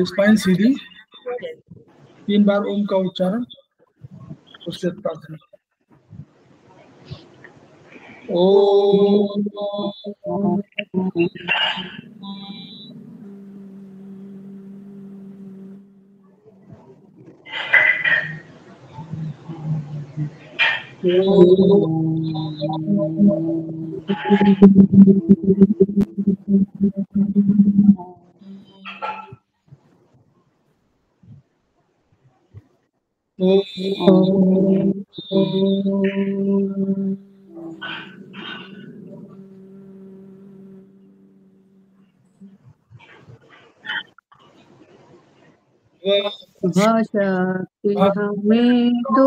Spine सीधी, 3 बार ओम का उच्चारण, उसके प्रार्थना। ओम वह शक्ति हमें दो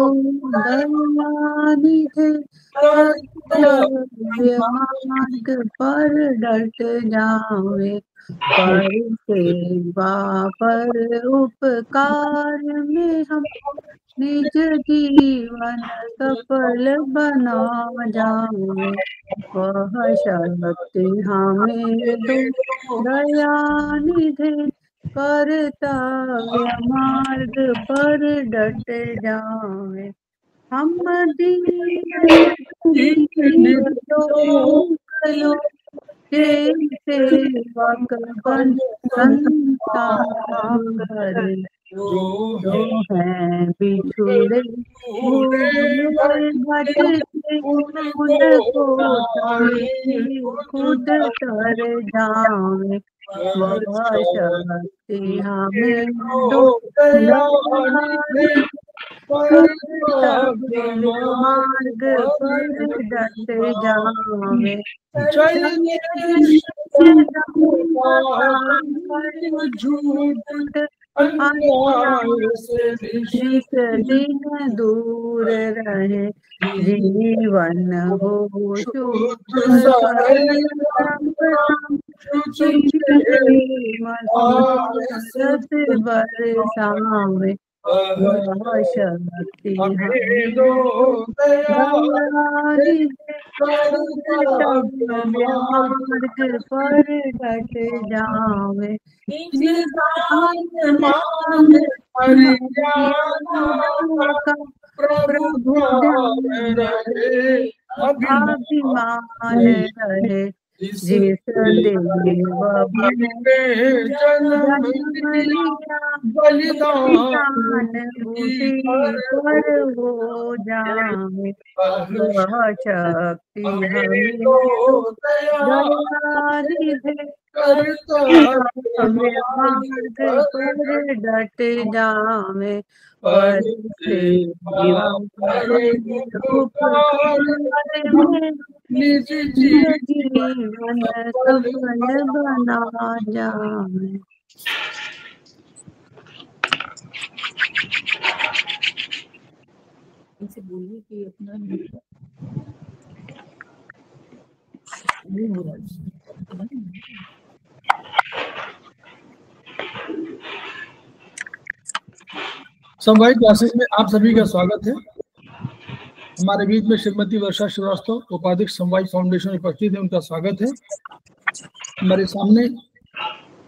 दयानिधि, कर्तव्य मार्ग पर डट जावे, पर सेवा पर उपकार में हम निज जीवन सफल बना जावे। वह शक्ति हमें दो दयानिधि, कर्तव्य मार्ग पर डट जावे, हम के सेवक बन संतान करे, जो है बिछुड़े भटके, उनको खुद तर जावे। वह शक्ति हमें दो मार्ग पर डट जावे, झूठ जिस दिन दूर रहे, जीवन हो शुद्ध बरसावे। वह शक्ति हमें दो मार्ग पर डट जावे, प्रभु अभिमान रहे, जिस देव जन्म लिया बलिदान उसी पर हो जावे। वह शक्ति हमें दो दयानिधि, मार्ग पर डट जावे, पर सेवा निज जीवन सफल बना जावे। इनसे बोलिए कि अपना नहीं हो रहा। समवायिक क्लासेस में आप सभी का स्वागत है। हमारे बीच में श्रीमती वर्षा श्रीवास्तव, उपाध्यक्ष समवायिक फाउंडेशन उपस्थित है, उनका स्वागत है। हमारे सामने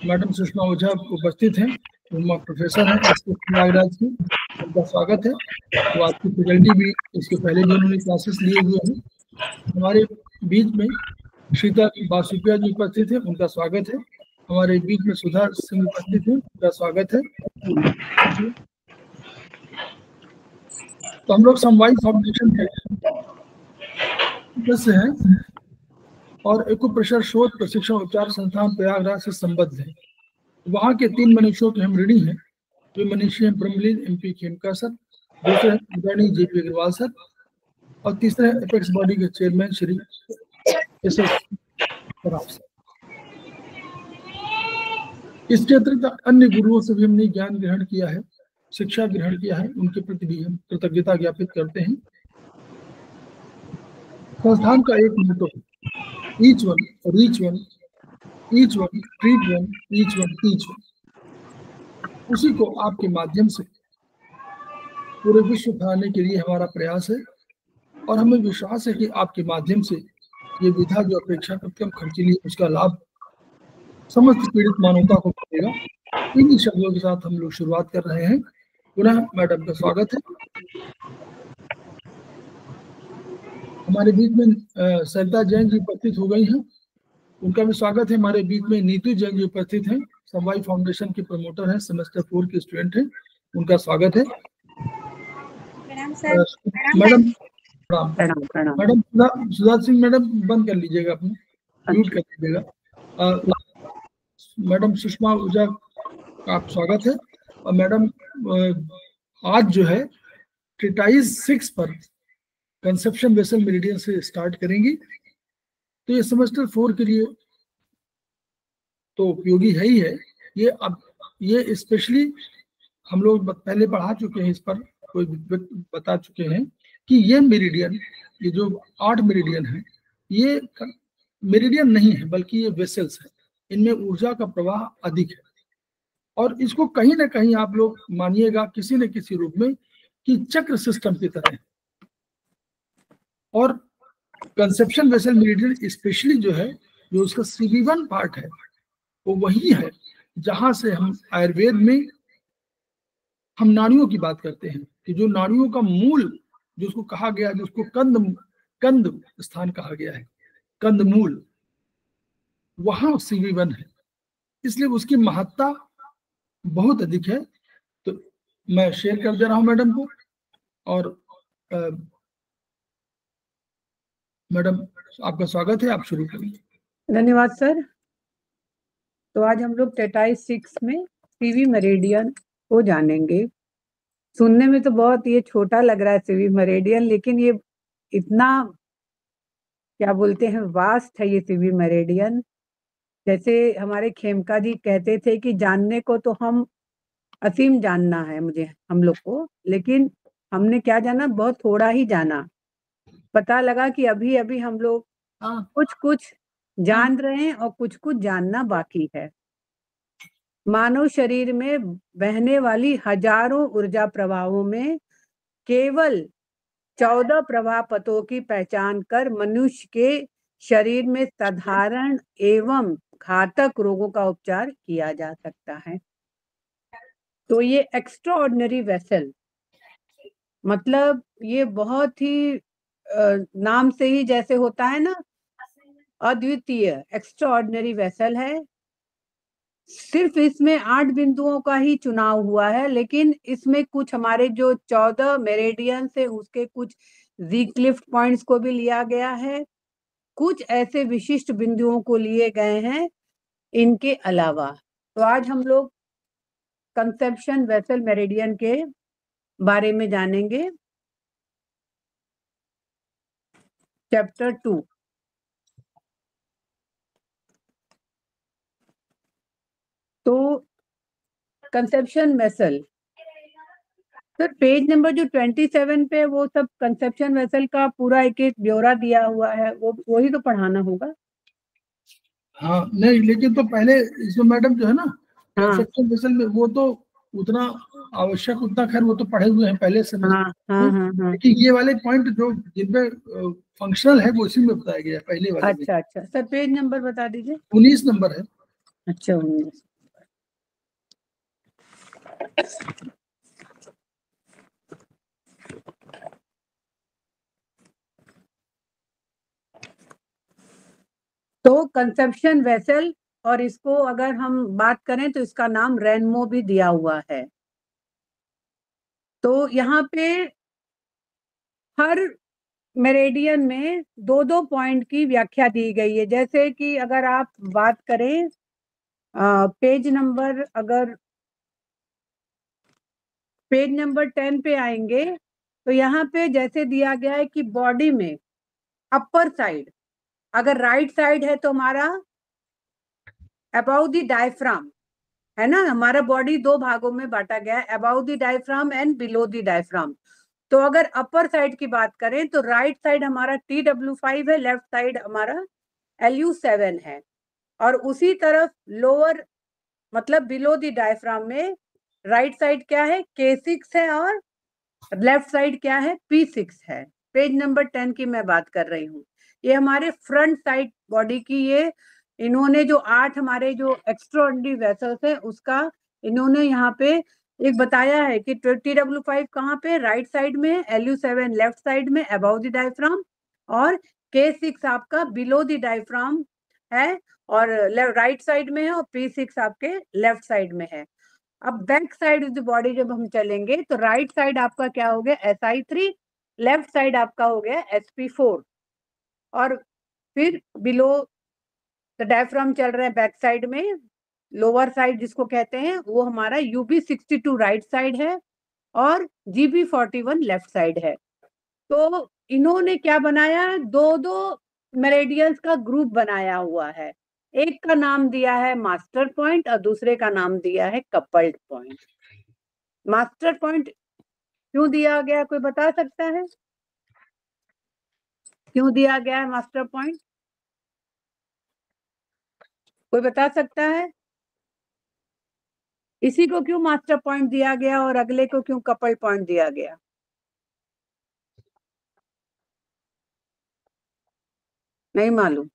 मैडम सुषमा ओझा उपस्थित हैं, प्रोफेसर हैं नागराज की, उनका स्वागत है। तो आपकी फैकल्टी भी इसके पहले भी उन्होंने क्लासेस लिए हुए हैं। हमारे बीच में शीता बासुकिया जी उपस्थित है, उनका स्वागत है। हमारे बीच में सुधा सिंह उपस्थित है, उनका स्वागत है। तो हम लोग समवायिक फाउंडेशन के सदस्य हैं और एक्यूप्रेशर शोध प्रशिक्षण उपचार संस्थान प्रयागराज से संबद्ध है। वहाँ के 3 मनुष्यों के हम ऋणी हैं। वे मनीषी हैं ब्रह्मलीन MP खेमका सर, दूसरे हैं JP अग्रवाल सर, और तीसरे हैं एपेक्स बॉडी के chairman Shri SS Saraf sir. इसके अतिरिक्त अन्य गुरुओं से भी हमने ज्ञान ग्रहण किया है, शिक्षा ग्रहण किया है, उनके प्रति भी हम कृतज्ञता ज्ञापित करते हैं। संस्थान का एक motto, each one reach one, each one treat one, each one teach one. उसी को आपके माध्यम से पूरे विश्व फैलाने के लिए हमारा प्रयास है और हमें विश्वास है कि आपके माध्यम से ये विधा जो अपेक्षा करते हम खर्चीली उसका लाभ समस्त पीड़ित मानवता को मिलेगा। इन्हीं शब्दों के साथ हम लोग शुरुआत कर रहे हैं। पुनः मैडम का स्वागत है। हमारे बीच में सरिता जैन जी उपस्थित हो गई हैं, उनका भी स्वागत है। हमारे बीच में नीतू जैन जी उपस्थित हैं, समवाय फाउंडेशन की प्रमोटर हैं, सेमेस्टर 4 की स्टूडेंट हैं, उनका स्वागत है। मैडम प्रणाम। मैडम सुधा सिंह मैडम बंद कर लीजिएगा, अपने म्यूट कर लीजिएगा। मैडम सुषमा ऊर्जा का आप स्वागत है। और मैडम आज जो है ट्रीटाइज 6 पर कंसेप्शन वेसल मेरिडियन से स्टार्ट करेंगी। तो ये सेमेस्टर 4 के लिए तो उपयोगी है ही है। ये अब ये स्पेशली हम लोग पहले पढ़ा चुके हैं, इस पर कोई बता चुके हैं कि ये मेरिडियन, ये जो 8 मेरिडियन है, ये मेरिडियन नहीं है बल्कि ये वेसल्स है। इनमें ऊर्जा का प्रवाह अधिक है और इसको कहीं ना कहीं आप लोग मानिएगा किसी न किसी रूप में कि चक्र सिस्टम की तरह है। और कंसेप्शन वेसल मेरिडियन स्पेशली जो है, जो उसका CV1 पार्ट है, वो वही है जहां से हम आयुर्वेद में हम नाड़ियों की बात करते हैं कि जो नाड़ियों का मूल, जो उसको कहा गया, जिसको कंद स्थान कहा गया है, कंद मूल, वहां CV1 है, इसलिए उसकी महत्ता बहुत अधिक है। तो मैं शेयर कर दे रहा हूं मैडम को। और मैडम आपका स्वागत है, आप शुरू करिए। धन्यवाद सर। तो आज हम लोग टेटाइज 6 में CV मेरिडियन को जानेंगे। सुनने में तो बहुत ये छोटा लग रहा है CV मेरिडियन, लेकिन ये इतना क्या बोलते हैं वास्ट है ये CV मेरिडियन। जैसे हमारे खेमका जी कहते थे कि जानने को तो हम असीम जानना है मुझे, हम लोग को, लेकिन हमने क्या जाना, बहुत थोड़ा ही जाना। पता लगा कि अभी अभी हम लोग कुछ जान रहे हैं और कुछ जानना बाकी है। मानव शरीर में बहने वाली हजारों ऊर्जा प्रवाहों में केवल 14 प्रवाह पथों की पहचान कर मनुष्य के शरीर में साधारण एवं घातक रोगों का उपचार किया जा सकता है। तो ये एक्स्ट्राऑर्डिनरी वेसल, मतलब ये बहुत ही नाम से ही जैसे होता है ना, अद्वितीय एक्स्ट्राऑर्डिनरी वेसल है। सिर्फ इसमें 8 बिंदुओं का ही चुनाव हुआ है, लेकिन इसमें कुछ हमारे जो 14 मेरिडियन है उसके कुछ ज़ीक्लिफ्ट पॉइंट्स को भी लिया गया है, कुछ ऐसे विशिष्ट बिंदुओं को लिए गए हैं इनके अलावा। तो आज हम लोग कंसेप्शन वेसल मेरिडियन के बारे में जानेंगे। चैप्टर 2। तो conception vessel sir, page number जो 27 पे वो सब कंसेप्शन वेसल का पूरा एक एक ब्यौरा दिया हुआ है, वो वही तो पढ़ाना होगा। हाँ नहीं, लेकिन तो पहले इसमें मैडम जो है ना कंसेप्शन वेसल में वो तो उतना आवश्यक, उतना खैर वो तो पढ़े हुए हैं पहले से। लेकिन ये वाले पॉइंट जो जिनमें फंक्शनल है वो इसी में बताया गया है पहले वाले में। अच्छा सर, पेज नंबर बता दीजिए। 19 नंबर है। अच्छा 19। तो कंसेप्शन वेसल, और इसको अगर हम बात करें तो इसका नाम रेनमो भी दिया हुआ है। तो यहाँ पे हर मेरिडियन में 2-2 पॉइंट की व्याख्या दी गई है। जैसे कि अगर आप बात करें पेज नंबर, अगर पेज नंबर 10 पे आएंगे तो यहाँ पे जैसे दिया गया है कि बॉडी में अपर साइड, अगर राइट साइड है तो हमारा अबाउ द डायफ्राम है ना, हमारा बॉडी 2 भागों में बांटा गया है, about the diaphragm and below the diaphragm. तो अगर अपर साइड की बात करें तो राइट साइड हमारा TW5 है, लेफ्ट साइड हमारा LU7 है। और उसी तरफ लोअर मतलब बिलो द डायफ्राम में राइट साइड क्या है, K6 है, और लेफ्ट साइड क्या है, P6 है। पेज नंबर 10 की मैं बात कर रही हूँ। ये हमारे फ्रंट साइड बॉडी की ये इन्होंने जो 8 हमारे जो एक्स्ट्राऑर्डिनरी वेसल्स है उसका इन्होंने यहाँ पे एक बताया है कि TW5 कहाँ पे, राइट साइड में, LU7 लेफ्ट साइड में अबव द डायफ्राम, और K6 आपका बिलो द डायफ्राम है और राइट साइड में है, और P6 आपके लेफ्ट साइड में है। अब back side of the body जब हम चलेंगे तो राइट साइड आपका क्या हो गया, SI3, लेफ्ट साइड आपका हो गया SP4, और फिर बिलो द डायफ्राम चल रहे हैं बैक साइड में, लोअर साइड जिसको कहते हैं वो हमारा UB62 राइट साइड है और GB41 लेफ्ट साइड है। तो इन्होंने क्या बनाया, दो दो मेरेडियंस का ग्रुप बनाया हुआ है, एक का नाम दिया है मास्टर पॉइंट और दूसरे का नाम दिया है कपल्ड पॉइंट। मास्टर पॉइंट क्यों दिया गया, कोई बता सकता है क्यों दिया गया है मास्टर पॉइंट? कोई बता सकता है इसी को क्यों मास्टर पॉइंट दिया गया और अगले को क्यों कपल पॉइंट दिया गया? नहीं मालूम,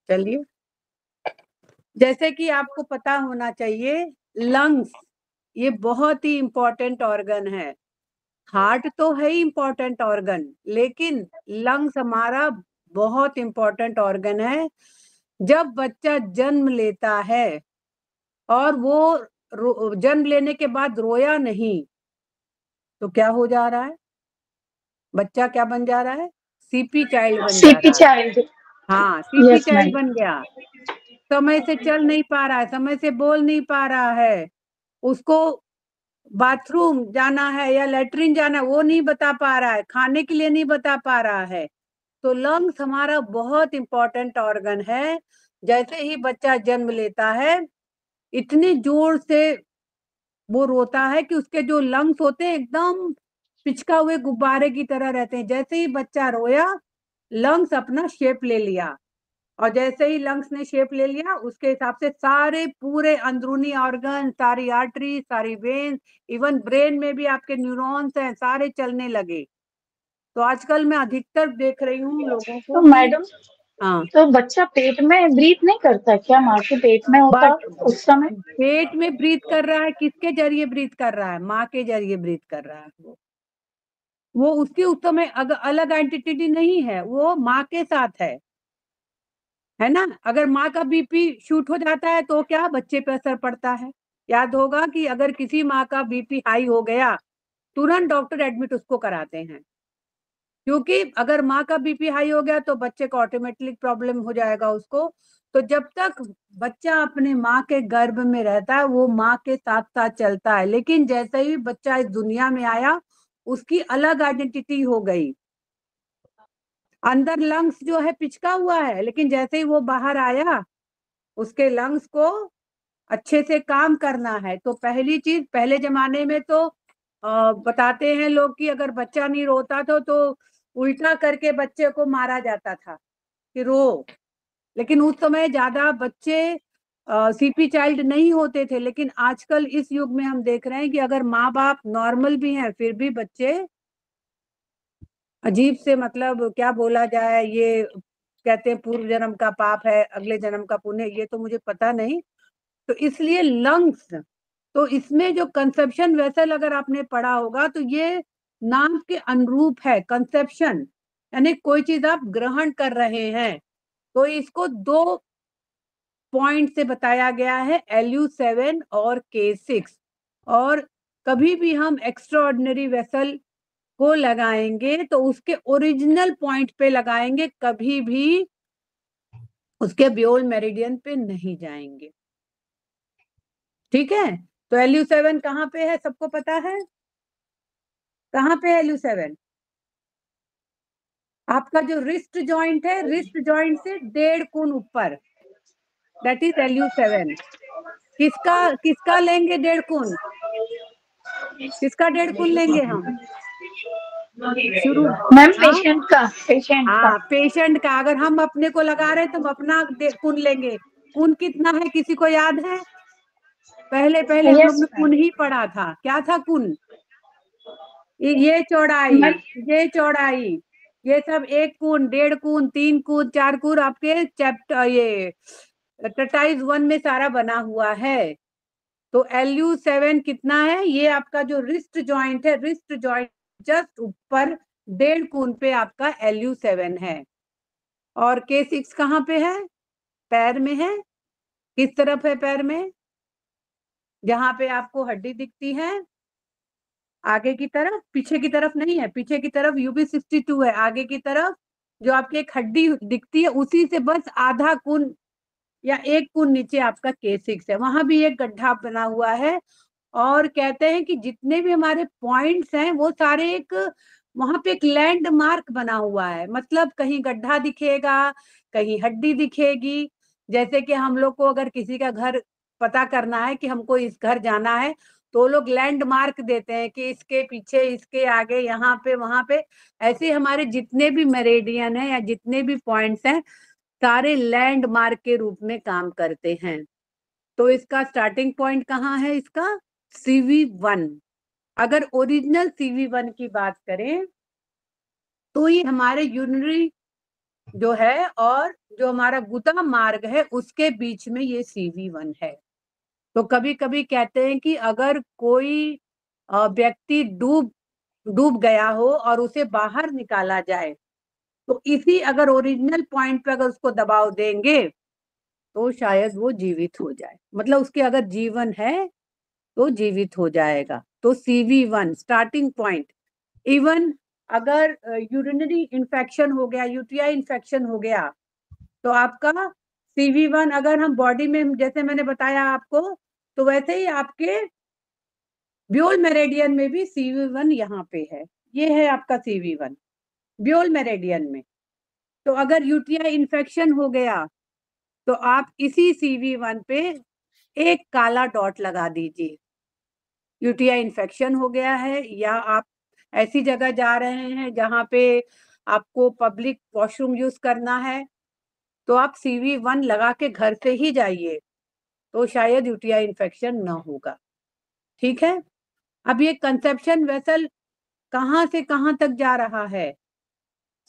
चलिए। जैसे कि आपको पता होना चाहिए, लंग्स ये बहुत ही इंपॉर्टेंट ऑर्गन है। हार्ट तो है ही इंपॉर्टेंट ऑर्गन, लेकिन लंग्स हमारा बहुत इंपॉर्टेंट ऑर्गन है। जब बच्चा जन्म लेता है और वो जन्म लेने के बाद रोया नहीं तो क्या हो जा रहा है, बच्चा क्या बन जा रहा है, सीपी चाइल्ड बन जा सीपी रहा है। चाइल्ड। हाँ, सीपी यस चाइल्ड मैम। बन गया, समय से चल नहीं पा रहा है, समय से बोल नहीं पा रहा है, उसको बाथरूम जाना है या लेटरिन जाना है वो नहीं बता पा रहा है, खाने के लिए नहीं बता पा रहा है। तो लंग्स हमारा बहुत इंपॉर्टेंट ऑर्गन है। जैसे ही बच्चा जन्म लेता है इतनी जोर से वो रोता है कि उसके जो लंग्स होते हैं एकदम पिचका हुए गुब्बारे की तरह रहते हैं। जैसे ही बच्चा रोया लंग्स अपना शेप ले लिया, और जैसे ही लंग्स ने शेप ले लिया उसके हिसाब से सारे पूरे अंदरूनी ऑर्गन, सारी आर्टरी, सारी वेन्स, इवन ब्रेन में भी आपके न्यूरॉन्स हैं, सारे चलने लगे। तो आजकल मैं अधिकतर देख रही हूँ लोगों तो को कि मैडम, हाँ, तो बच्चा पेट में ब्रीथ नहीं करता क्या, माँ के पेट में होता बट उस समय? पेट में ब्रीथ कर रहा है, किसके जरिए ब्रीथ कर रहा है, माँ के जरिए ब्रीथ कर रहा है। वो उसके उस समय अलग आइडेंटिटी नहीं है, वो माँ के साथ है ना। अगर माँ का बीपी शूट हो जाता है तो क्या बच्चे पे असर पड़ता है? याद होगा कि अगर किसी माँ का बीपी हाई हो गया तुरंत डॉक्टर एडमिट उसको कराते हैं, क्योंकि अगर माँ का बीपी हाई हो गया तो बच्चे को ऑटोमेटिकली प्रॉब्लम हो जाएगा उसको। तो जब तक बच्चा अपने माँ के गर्भ में रहता है वो माँ के साथ साथ चलता है, लेकिन जैसे ही बच्चा इस दुनिया में आया उसकी अलग आइडेंटिटी हो गई। अंदर लंग्स जो है पिचका हुआ है, लेकिन जैसे ही वो बाहर आया उसके लंग्स को अच्छे से काम करना है। तो पहली चीज, पहले जमाने में तो बताते हैं लोग कि अगर बच्चा नहीं रोता तो उल्टा करके बच्चे को मारा जाता था कि रो। लेकिन उस समय ज्यादा बच्चे सीपी चाइल्ड नहीं होते थे, लेकिन आजकल इस युग में हम देख रहे हैं कि अगर माँ बाप नॉर्मल भी हैं फिर भी बच्चे अजीब से, मतलब क्या बोला जाए, ये कहते हैं पूर्व जन्म का पाप है अगले जन्म का पुण्य, ये तो मुझे पता नहीं। तो इसलिए लंग्स, तो इसमें जो कंसेप्शन वेसल अगर आपने पढ़ा होगा तो ये नाम के अनुरूप है कंसेप्शन, यानी कोई चीज आप ग्रहण कर रहे हैं। तो इसको दो पॉइंट से बताया गया है, LU7 और K6। और कभी भी हम एक्स्ट्रा ऑर्डिनरी वेसल को लगाएंगे तो उसके ओरिजिनल पॉइंट पे लगाएंगे, कभी भी उसके ब्योल मेरिडियन पे नहीं जाएंगे। ठीक है, तो LU7 कहाँ पे है, सबको पता है कहाँ पे है LU7? आपका जो रिस्ट जॉइंट है, रिस्ट जॉइंट से 1.5 गुण ऊपर, दैट इज LU7। किसका किसका लेंगे 1.5 गुण, किसका 1.5 गुण लेंगे हम शुरू? मैम हाँ पेशेंट का। हाँ, पेशेंट का। अगर हम अपने को लगा रहे तो हम अपना गुण लेंगे। गुण कितना है किसी को याद है? पहले पहले हम लोग यस ने मैम। गुण ही पढ़ा था, क्या था गुण? ये चौड़ाई, मैम ये चौड़ाई, ये सब 1 गुण, 1.5 गुण, 3 गुण, 4 गुण आपके चैप्टर ये टेटाइज 1 में सारा बना हुआ है। तो LU7 कितना है? ये आपका जो रिस्ट जॉइंट है, रिस्ट जॉइंट जस्ट ऊपर 1.5 कोण पे आपका LU7 है। और K6 कहाँ पे है? पैर में है। किस तरफ है पैर में? जहां पे आपको हड्डी दिखती है, आगे की तरफ, पीछे की तरफ नहीं है, पीछे की तरफ UB62 है, आगे की तरफ जो आपकी एक हड्डी दिखती है उसी से बस आधा कोण या 1 कोण नीचे आपका K6 है, वहां भी एक गड्ढा बना हुआ है। और कहते हैं कि जितने भी हमारे पॉइंट्स हैं वो सारे एक वहां पे एक लैंडमार्क बना हुआ है, मतलब कहीं गड्ढा दिखेगा, कहीं हड्डी दिखेगी। जैसे कि हम लोग को अगर किसी का घर पता करना है कि हमको इस घर जाना है, तो लोग लैंडमार्क देते हैं कि इसके पीछे, इसके आगे, यहाँ पे, वहां पे। ऐसे हमारे जितने भी मेरेडियन है या जितने भी पॉइंट्स हैं, सारे लैंडमार्क के रूप में काम करते हैं। तो इसका स्टार्टिंग पॉइंट कहाँ है? इसका CV1। अगर ओरिजिनल CV1 की बात करें तो ये हमारे यूरिनरी जो है और जो हमारा गुदा मार्ग है उसके बीच में ये CV1 है। तो कभी कभी कहते हैं कि अगर कोई व्यक्ति डूब गया हो और उसे बाहर निकाला जाए, तो इसी अगर ओरिजिनल पॉइंट पे अगर उसको दबाव देंगे तो शायद वो जीवित हो जाए, मतलब उसके अगर जीवन है तो जीवित हो जाएगा। तो CV1 स्टार्टिंग पॉइंट। इवन अगर यूरिनरी इन्फेक्शन हो गया, UTI इन्फेक्शन हो गया, तो आपका CV1 अगर हम बॉडी में, जैसे मैंने बताया आपको, तो वैसे ही आपके ब्यूल मेरेडियन में भी CV1 यहाँ पे है। ये है आपका CV1 ब्यूल मेरेडियन में। तो अगर UTI इन्फेक्शन हो गया तो आप इसी CV1 पे एक काला डॉट लगा दीजिए। UTI इन्फेक्शन हो गया है, या आप ऐसी जगह जा रहे हैं जहां पे आपको पब्लिक वॉशरूम यूज करना है, तो आप CV1 लगा के घर से ही जाइए, तो शायद UTI इन्फेक्शन न होगा। ठीक है। अब ये कंसेप्शन वेसल कहां से कहां तक जा रहा है?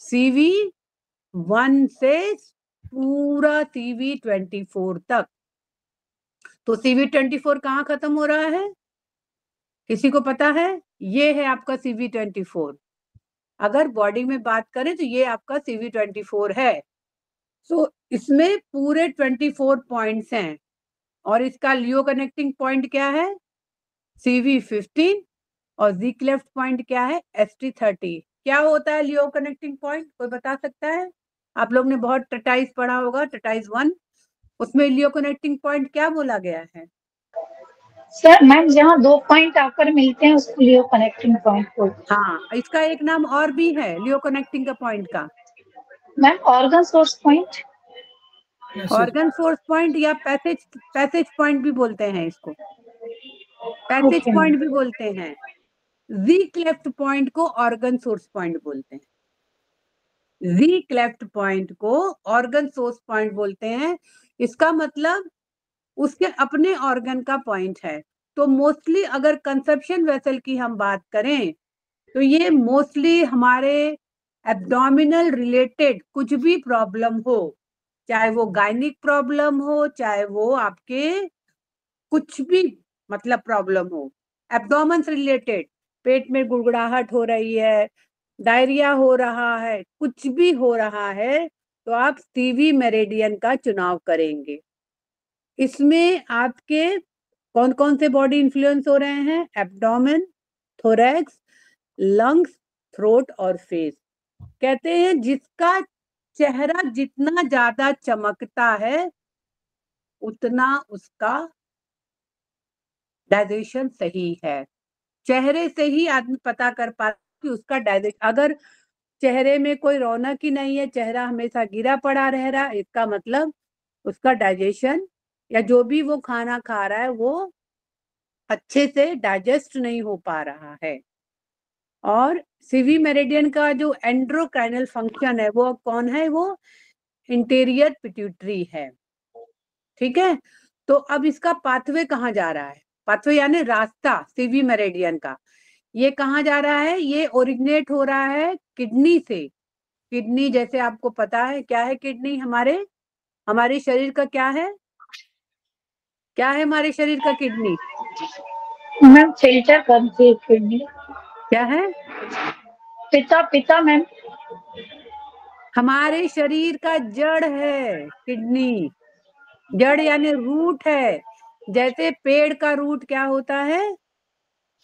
CV1 से पूरा CV24 तक। तो CV24 कहाँ खत्म हो रहा है? किसी को पता है? ये है आपका CV24। अगर बॉडी में बात करें तो ये आपका CV24 है। तो इसमें पूरे 24 पॉइंट्स हैं। और इसका लियो कनेक्टिंग पॉइंट क्या है? CV15। और जी क्लेफ्ट पॉइंट क्या है? ST30। क्या होता है लियो कनेक्टिंग पॉइंट? कोई बता सकता है? आप लोग ने बहुत टेटाइज पढ़ा होगा, टेटाइज 1, उसमें लियो कनेक्टिंग पॉइंट क्या बोला गया है? सर मैम, जहाँ 2 पॉइंट आकर मिलते हैं उसको लियो कनेक्टिंग पॉइंट बोलते हैं। हाँ, इसका एक नाम और भी है लियो कनेक्टिंग का पॉइंट का। Ma'am organ source point. Organ source point या पैसेज पॉइंट भी बोलते हैं इसको, पैसेज ओके मैम। पॉइंट भी बोलते हैं। जी क्लेफ्ट पॉइंट को ऑर्गन सोर्स पॉइंट बोलते हैं। जी क्लेफ्ट पॉइंट को ऑर्गन सोर्स पॉइंट बोलते हैं। इसका मतलब उसके अपने ऑर्गन का पॉइंट है। तो मोस्टली अगर कंसेप्शन वेसल की हम बात करें तो ये मोस्टली हमारे एब्डोमिनल रिलेटेड कुछ भी प्रॉब्लम हो, चाहे वो गायनिक प्रॉब्लम हो, चाहे वो आपके कुछ भी मतलब प्रॉब्लम हो, एब्डोमेन से रिलेटेड, पेट में गुड़गुड़ाहट हो रही है, डायरिया हो रहा है, कुछ भी हो रहा है, तो आप CV मेरेडियन का चुनाव करेंगे। इसमें आपके कौन कौन से बॉडी इन्फ्लुएंस हो रहे हैं? एब्डोमेन, थोरैक्स, लंग्स, थ्रोट और फेस। कहते हैं जिसका चेहरा जितना ज्यादा चमकता है उतना उसका डाइजेशन सही है। चेहरे से ही आदमी पता कर पाता कि उसका डाइजेशन, अगर चेहरे में कोई रौनक ही नहीं है, चेहरा हमेशा गिरा पड़ा रह रहा, इसका मतलब उसका डाइजेशन या जो भी वो खाना खा रहा है वो अच्छे से डाइजेस्ट नहीं हो पा रहा है। और CV मेरिडियन का जो एंड्रोक्राइनल फंक्शन है वो कौन है? वो इंटीरियर पिट्यूटरी है। ठीक है। तो अब इसका पाथवे कहाँ जा रहा है? पाथवे यानी रास्ता CV मेरिडियन का, ये कहाँ जा रहा है? ये ओरिजिनेट हो रहा है किडनी से। किडनी जैसे आपको पता है क्या है? किडनी हमारे हमारे शरीर का क्या है हमारे शरीर का किडनी? मैम फिल्टर करती है किडनी। क्या है? पिता पिता मैम। हमारे शरीर का जड़ है किडनी। जड़ यानी रूट है। जैसे पेड़ का रूट क्या होता है,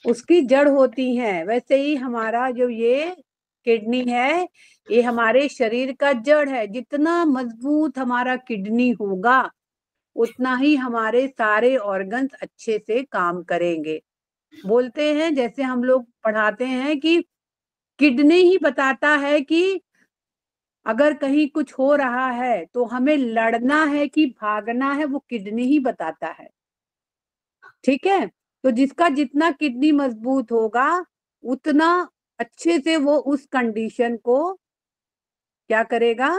उसकी जड़ होती है, वैसे ही हमारा जो ये किडनी है, ये हमारे शरीर का जड़ है। जितना मजबूत हमारा किडनी होगा, उतना ही हमारे सारे ऑर्गन्स अच्छे से काम करेंगे। बोलते हैं, जैसे हम लोग पढ़ाते हैं कि किडनी ही बताता है कि अगर कहीं कुछ हो रहा है तो हमें लड़ना है कि भागना है, वो किडनी ही बताता है। ठीक है, तो जिसका जितना किडनी मजबूत होगा, उतना अच्छे से वो उस कंडीशन को क्या करेगा,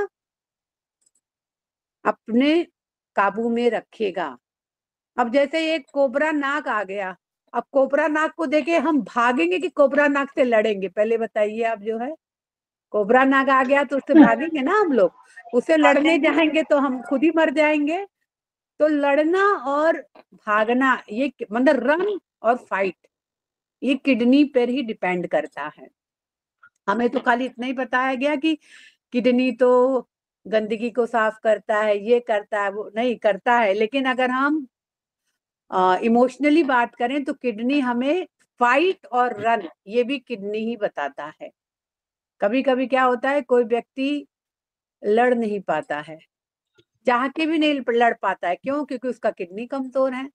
अपने काबू में रखेगा। अब जैसे एक कोबरा नाग आ गया, अब कोबरा नाग को देखे हम भागेंगे कि कोबरा नाग से लड़ेंगे? पहले बताइए आप। जो है कोबरा नाग आ गया तो उससे भागेंगे ना हम लोग? उससे लड़ने जाएंगे तो हम खुद ही मर जाएंगे। तो लड़ना और भागना, ये मतलब रन और फाइट, ये किडनी पर ही डिपेंड करता है। हमें तो खाली इतना ही बताया गया कि किडनी तो गंदगी को साफ करता है, ये करता है, वो नहीं करता है। लेकिन अगर हम इमोशनली बात करें तो किडनी हमें फाइट और रन, ये भी किडनी ही बताता है। कभी कभी क्या होता है, कोई व्यक्ति लड़ नहीं पाता है, चाह के भी नहीं लड़ पाता है। क्यों? क्योंकि उसका किडनी कमजोर है।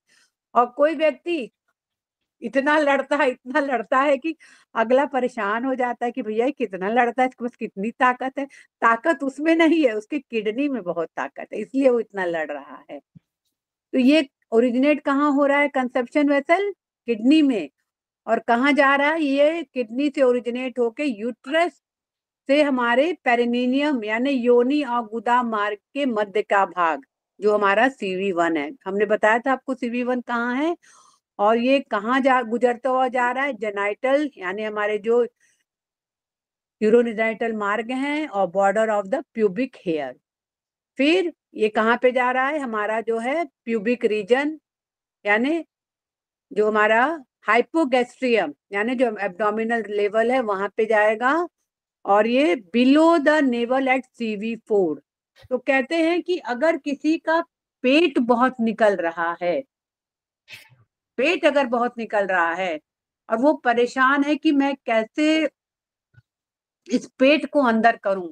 और कोई व्यक्ति इतना लड़ता है कि अगला परेशान हो जाता है कि भैया ये कितना लड़ता है, इसके पास कितनी ताकत है। ताकत उसमें नहीं है, उसके किडनी में बहुत ताकत है, इसलिए वो इतना लड़ रहा है। तो ये ओरिजिनेट कहाँ हो रहा है? कंसेप्शन वेसल किडनी में। और कहाँ जा रहा है? ये किडनी से ओरिजिनेट होके यूट्रस से हमारे पेरिनीनियम यानी योनि और गुदा मार्ग के मध्य का भाग, जो हमारा CV1 है। हमने बताया था आपको CV1 कहाँ है, और ये कहाँ गुजरता हुआ जा रहा है? जेनाइटल यानी हमारे जो यूरोनिजाइटल मार्ग हैं और border of the pubic hair. फिर ये कहाँ पे जा रहा है? हमारा जो है प्यूबिक रीजन, यानी जो हमारा हाइपोगैस्ट्रियम यानी जो एब्डोमिनल लेवल है, वहां पे जाएगा। और ये below the naval eight CV4। तो कहते हैं कि अगर किसी का पेट बहुत निकल रहा है, पेट अगर बहुत निकल रहा है और वो परेशान है कि मैं कैसे इस पेट को अंदर करूं,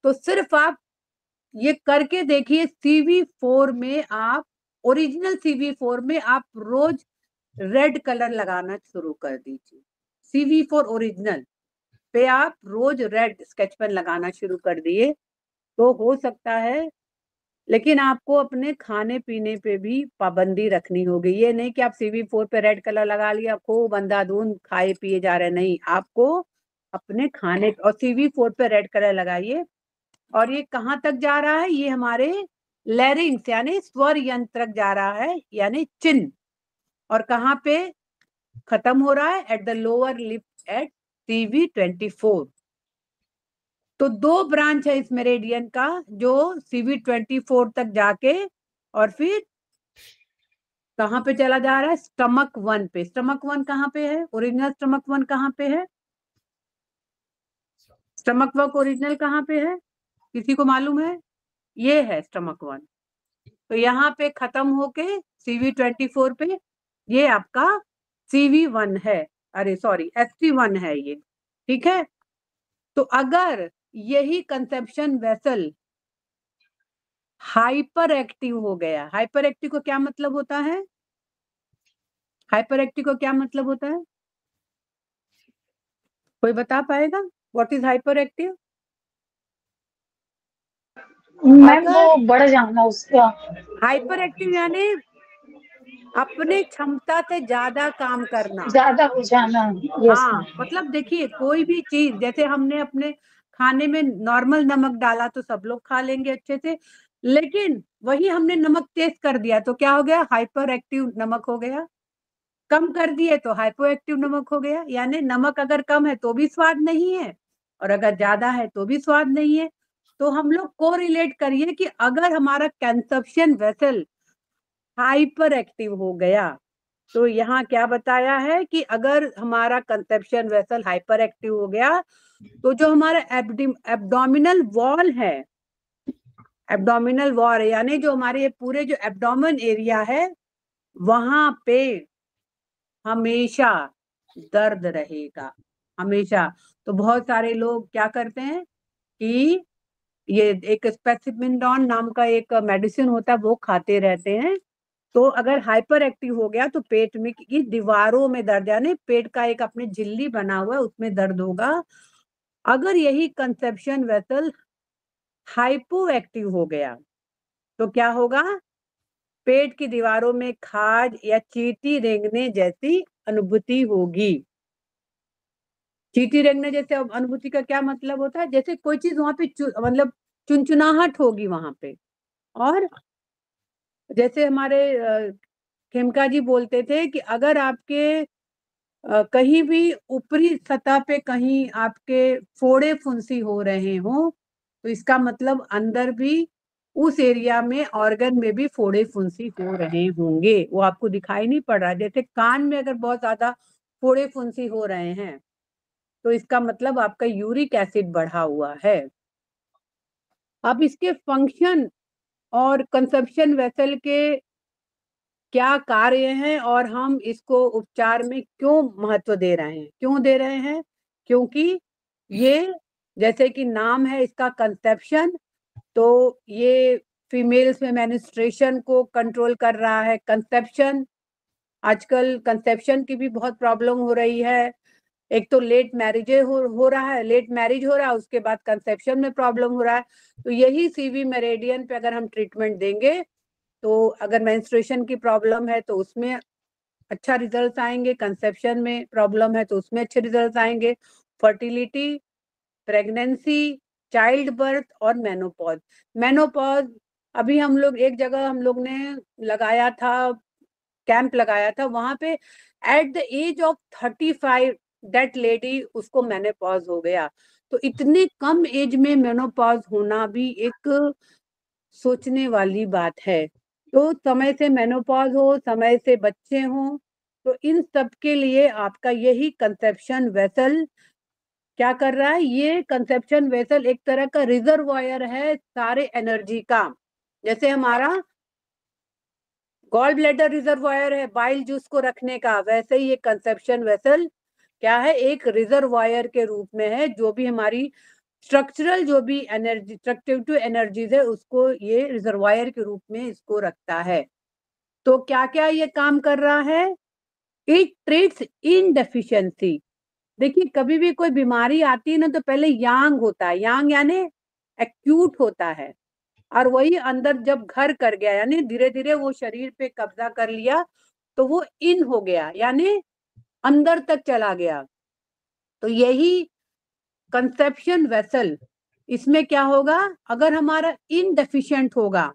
तो सिर्फ आप ये करके देखिए। CV4 में आप, ओरिजिनल CV4 में आप रोज रेड कलर लगाना शुरू कर दीजिए। CV4 ओरिजिनल पे आप रोज रेड स्केच पेन लगाना शुरू कर दिए तो हो सकता है। लेकिन आपको अपने खाने पीने पे भी पाबंदी रखनी होगी। ये नहीं कि आप CV4 पे रेड कलर लगा लिया, खूब अंधाधुंध खाए पिए जा रहे, नहीं। आपको अपने खाने और CV4 पे रेड कलर लगाइए। और ये कहाँ तक जा रहा है? ये हमारे लैरिंग्स यानी स्वर यंत्र तक जा रहा है, यानी चिन्ह। और कहाँ पे खत्म हो रहा है? At the lower lip at CV24। तो 2 ब्रांच है इस मेरेडियन का, जो CV24 तक जाके और फिर कहाँ पे चला जा रहा है? स्टमक 1 पे। स्टमक 1 कहाँ पे है? ओरिजिनल स्टमक 1 कहाँ पे है? स्टमक 1 ओरिजिनल कहाँ पे है? किसी को मालूम है? ये है स्टमक 1। तो यहाँ पे खत्म होके CV24 पे ये आपका CV1 है, अरे सॉरी SC1 है ये। ठीक है, तो अगर यही कंसेप्शन वेसल हाइपर एक्टिव हो गया, हाइपर एक्टिव को क्या मतलब होता है? हाइपर एक्टिव को क्या मतलब होता है? कोई बता पाएगा? What is hyper active? Ma'am वो बढ़ जाना उसका। हाइपर एक्टिव यानी अपने क्षमता से ज्यादा काम करना। ज्यादा हो जाना। यस हाँ, मैम। मतलब देखिए, कोई भी चीज, जैसे हमने अपने खाने में नॉर्मल नमक डाला तो सब लोग खा लेंगे अच्छे से, लेकिन वही हमने नमक तेज कर दिया तो क्या हो गया? हाइपर एक्टिव नमक हो गया। कम कर दिए तो हाइपो एक्टिव नमक हो गया। यानी नमक अगर कम है तो भी स्वाद नहीं है, और अगर ज्यादा है तो भी स्वाद नहीं है। तो हम लोग कोरिलेट करिए कि अगर हमारा कंसप्शन वेसल हाइपर एक्टिव हो गया, तो यहाँ क्या बताया है कि अगर हमारा कंसेप्शन वेसल हाइपर एक्टिव हो गया तो जो हमारा एब्डोमिनल वॉल है, एब्डोमिनल वॉल यानी जो हमारे पूरे जो एब्डोमेन एरिया है वहां पे हमेशा दर्द रहेगा, हमेशा। तो बहुत सारे लोग क्या करते हैं कि ये एक स्पेसिमिनडॉन नाम का एक मेडिसिन होता है वो खाते रहते हैं। तो अगर हाइपर एक्टिव हो गया तो पेट में की दीवारों में दर्द, यानी पेट का एक अपने झिल्ली बना हुआ है उसमें दर्द होगा। अगर यही कंसेप्शन वेसल हाइपो एक्टिव हो गया तो क्या होगा, पेट की दीवारों में खाज या चींटी रेंगने जैसी अनुभूति होगी। चींटी रेंगने जैसे अनुभूति का क्या मतलब होता है, जैसे कोई चीज वहां पे मतलब चुनचुनाहट होगी वहां पे। और जैसे हमारे खेमका जी बोलते थे कि अगर आपके कहीं भी ऊपरी सतह पे कहीं आपके फोड़े फुंसी हो रहे हो तो इसका मतलब अंदर भी उस एरिया में ऑर्गन में भी फोड़े फुंसी हो रहे होंगे, वो आपको दिखाई नहीं पड़ रहा। जैसे कान में अगर बहुत ज्यादा फोड़े फुंसी हो रहे हैं तो इसका मतलब आपका यूरिक एसिड बढ़ा हुआ है। अब इसके फंक्शन और कंसप्शन वेसल के क्या कार्य हैं और हम इसको उपचार में क्यों महत्व दे रहे हैं, क्यों दे रहे हैं, क्योंकि ये जैसे कि नाम है इसका कंसेप्शन, तो ये फीमेल्स में मेंस्ट्रुएशन को कंट्रोल कर रहा है। कंसेप्शन, आजकल कंसेप्शन की भी बहुत प्रॉब्लम हो रही है। एक तो लेट मैरिज हो रहा है, लेट मैरिज हो रहा है, उसके बाद कंसेप्शन में प्रॉब्लम हो रहा है। तो यही सीवी मेरिडियन पे अगर हम ट्रीटमेंट देंगे तो अगर मेंस्ट्रुएशन की प्रॉब्लम है तो उसमें अच्छा रिजल्ट आएंगे, कंसेप्शन में प्रॉब्लम है तो उसमें अच्छे रिजल्ट आएंगे। फर्टिलिटी, प्रेगनेंसी, चाइल्ड बर्थ और मेनोपॉज। मेनोपॉज अभी हम लोग एक जगह हम लोग ने लगाया था, कैंप लगाया था, वहां पे at the age of 35 that lady उसको मेनोपॉज हो गया। तो इतने कम एज में मेनोपॉज होना भी एक सोचने वाली बात है। तो समय से मेनोपॉज हो, समय से बच्चे हों, तो इन सब के लिए आपका यही कंसेप्शन वेसल क्या कर रहा है, ये कंसेप्शन वेसल एक तरह का रिजर्वायर है सारे एनर्जी का। जैसे हमारा गॉल ब्लैडर रिजर्वायर है बाइल जूस को रखने का, वैसे ही ये कंसेप्शन वेसल क्या है, एक रिजर्वायर के रूप में है, जो भी हमारी स्ट्रक्चरल जो भी एनर्जी, स्ट्रक्टिव एनर्जीज है उसको ये रिजर्वायर के रूप में इसको रखता है। तो क्या क्या ये काम कर रहा है, इट ट्रीट्स इनडेफिशिएंसी। देखिए कभी भी कोई बीमारी आती है ना तो पहले यांग होता है, यांग यानी एक्यूट होता है, और वही अंदर जब घर कर गया यानी धीरे धीरे वो शरीर पे कब्जा कर लिया तो वो इन हो गया यानी अंदर तक चला गया। तो यही कंसेप्शन वेसल, इसमें क्या होगा, अगर हमारा इनडेफिशिएंट होगा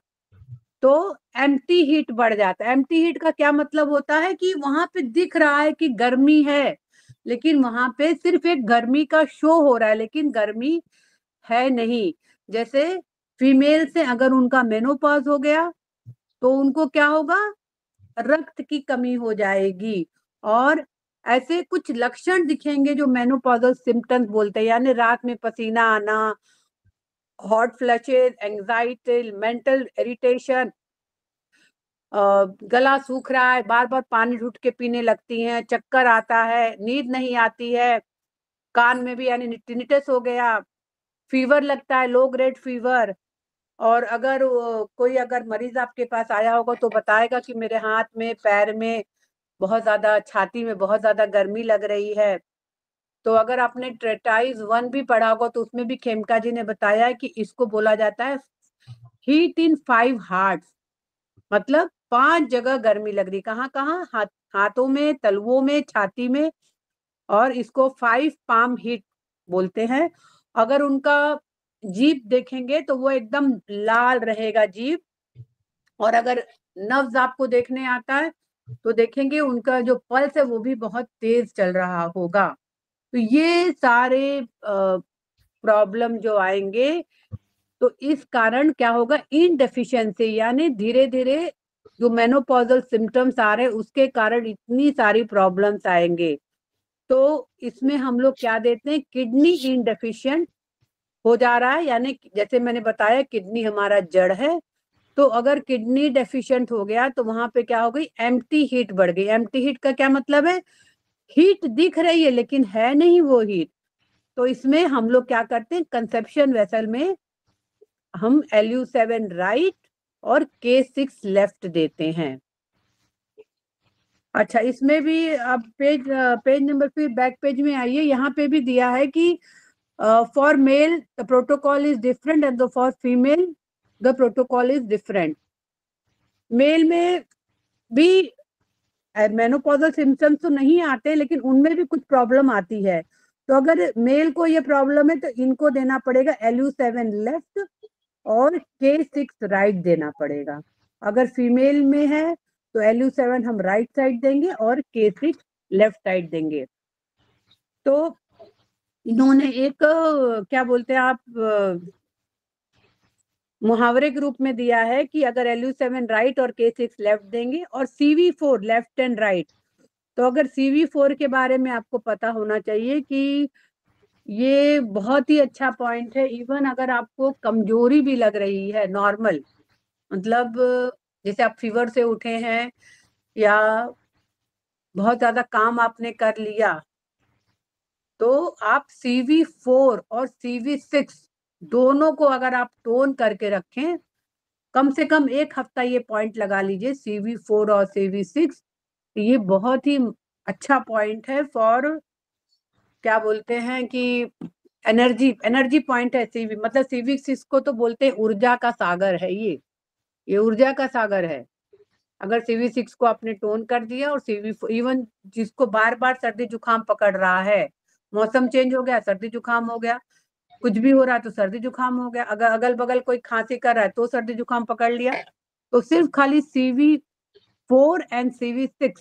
तो एम्प्टी हीट बढ़ जाता है। एम्प्टी हीट का क्या मतलब होता है कि वहां पे दिख रहा है कि गर्मी है, लेकिन वहां पे सिर्फ एक गर्मी का शो हो रहा है लेकिन गर्मी है नहीं। जैसे फीमेल से अगर उनका मेनोपॉज हो गया तो उनको क्या होगा, रक्त की कमी हो जाएगी और ऐसे कुछ लक्षण दिखेंगे जो मेनोपॉजल सिम्टम्स बोलते हैं, यानी रात में पसीना आना, hot flashes, anxiety, mental irritation, गला सूख रहा है, बार बार पानी ढूंढ के पीने लगती हैं, चक्कर आता है, नींद नहीं आती है, कान में भी यानी टिनिटस हो गया, फीवर लगता है, लो ग्रेड फीवर। और अगर कोई अगर मरीज आपके पास आया होगा तो बताएगा कि मेरे हाथ में, पैर में बहुत ज्यादा, छाती में बहुत ज्यादा गर्मी लग रही है। तो अगर आपने ट्रेटाइज 1 भी पढ़ा होगा तो उसमें भी खेमका जी ने बताया है कि इसको बोला जाता है हीट इन 5 हार्ट्स, मतलब 5 जगह गर्मी लग रही, कहाँ कहाँ, हाथों में, तलवों में, छाती में, और इसको 5 पाम हीट बोलते हैं। अगर उनका जीभ देखेंगे तो वो एकदम लाल रहेगा जीभ, और अगर नब्ज आपको देखने आता है तो देखेंगे उनका जो पल्स है वो भी बहुत तेज चल रहा होगा। तो ये सारे प्रॉब्लम जो आएंगे तो इस कारण क्या होगा, इनडेफिशिएंसी यानी धीरे धीरे जो मेनोपॉजल सिम्टम्स आ रहे हैं उसके कारण इतनी सारी प्रॉब्लम्स आएंगे। तो इसमें हम लोग क्या देते हैं, किडनी इनडेफिशिएंट हो जा रहा है, यानी जैसे मैंने बताया किडनी हमारा जड़ है। तो अगर किडनी डेफिशिएंट हो गया तो वहां पे क्या हो गई, एम्प्टी हीट बढ़ गई। एम्प्टी हीट का क्या मतलब है, हीट दिख रही है लेकिन है नहीं वो हीट। तो इसमें हम लोग क्या करते हैं, कंसेप्शन वेसल में हम LU7 राइट और K6 लेफ्ट देते हैं। अच्छा, इसमें भी अब पेज नंबर फिर बैक पेज में आइए, यहाँ पे भी दिया है कि for male the protocol is different and for female the protocol is different. Male में भी मेनोपॉजल सिम्टम्स तो नहीं आते लेकिन उनमें भी कुछ प्रॉब्लम आती है। तो अगर मेल को ये प्रॉब्लम है तो इनको देना पड़ेगा LU7 लेफ्ट और K6 राइट देना पड़ेगा। अगर फीमेल में है तो LU7 हम राइट साइड देंगे और K6 लेफ्ट साइड देंगे। तो इन्होंने एक क्या बोलते हैं आप, मुहावरे के रूप में दिया है कि अगर LU7 राइट और K6 लेफ्ट देंगे और CV4 लेफ्ट एंड राइट। तो अगर CV4 के बारे में आपको पता होना चाहिए कि ये बहुत ही अच्छा पॉइंट है। इवन अगर आपको कमजोरी भी लग रही है, नॉर्मल मतलब जैसे आप फीवर से उठे हैं या बहुत ज्यादा काम आपने कर लिया, तो आप CV4 और CV6 दोनों को अगर आप टोन करके रखें, कम से कम एक हफ्ता ये पॉइंट लगा लीजिए CV4 और CV6, ये बहुत ही अच्छा पॉइंट है फॉर क्या बोलते हैं कि एनर्जी पॉइंट है। CV मतलब CV6 को तो बोलते हैं ऊर्जा का सागर है, ये ऊर्जा का सागर है। अगर CV6 को आपने टोन कर दिया और CV4, इवन जिसको बार बार सर्दी जुकाम पकड़ रहा है, मौसम चेंज हो गया सर्दी जुकाम हो गया, कुछ भी हो रहा है तो सर्दी जुकाम हो गया, अगर अगल बगल कोई खांसी कर रहा है तो सर्दी जुकाम पकड़ लिया, तो सिर्फ खाली CV4 एंड CV6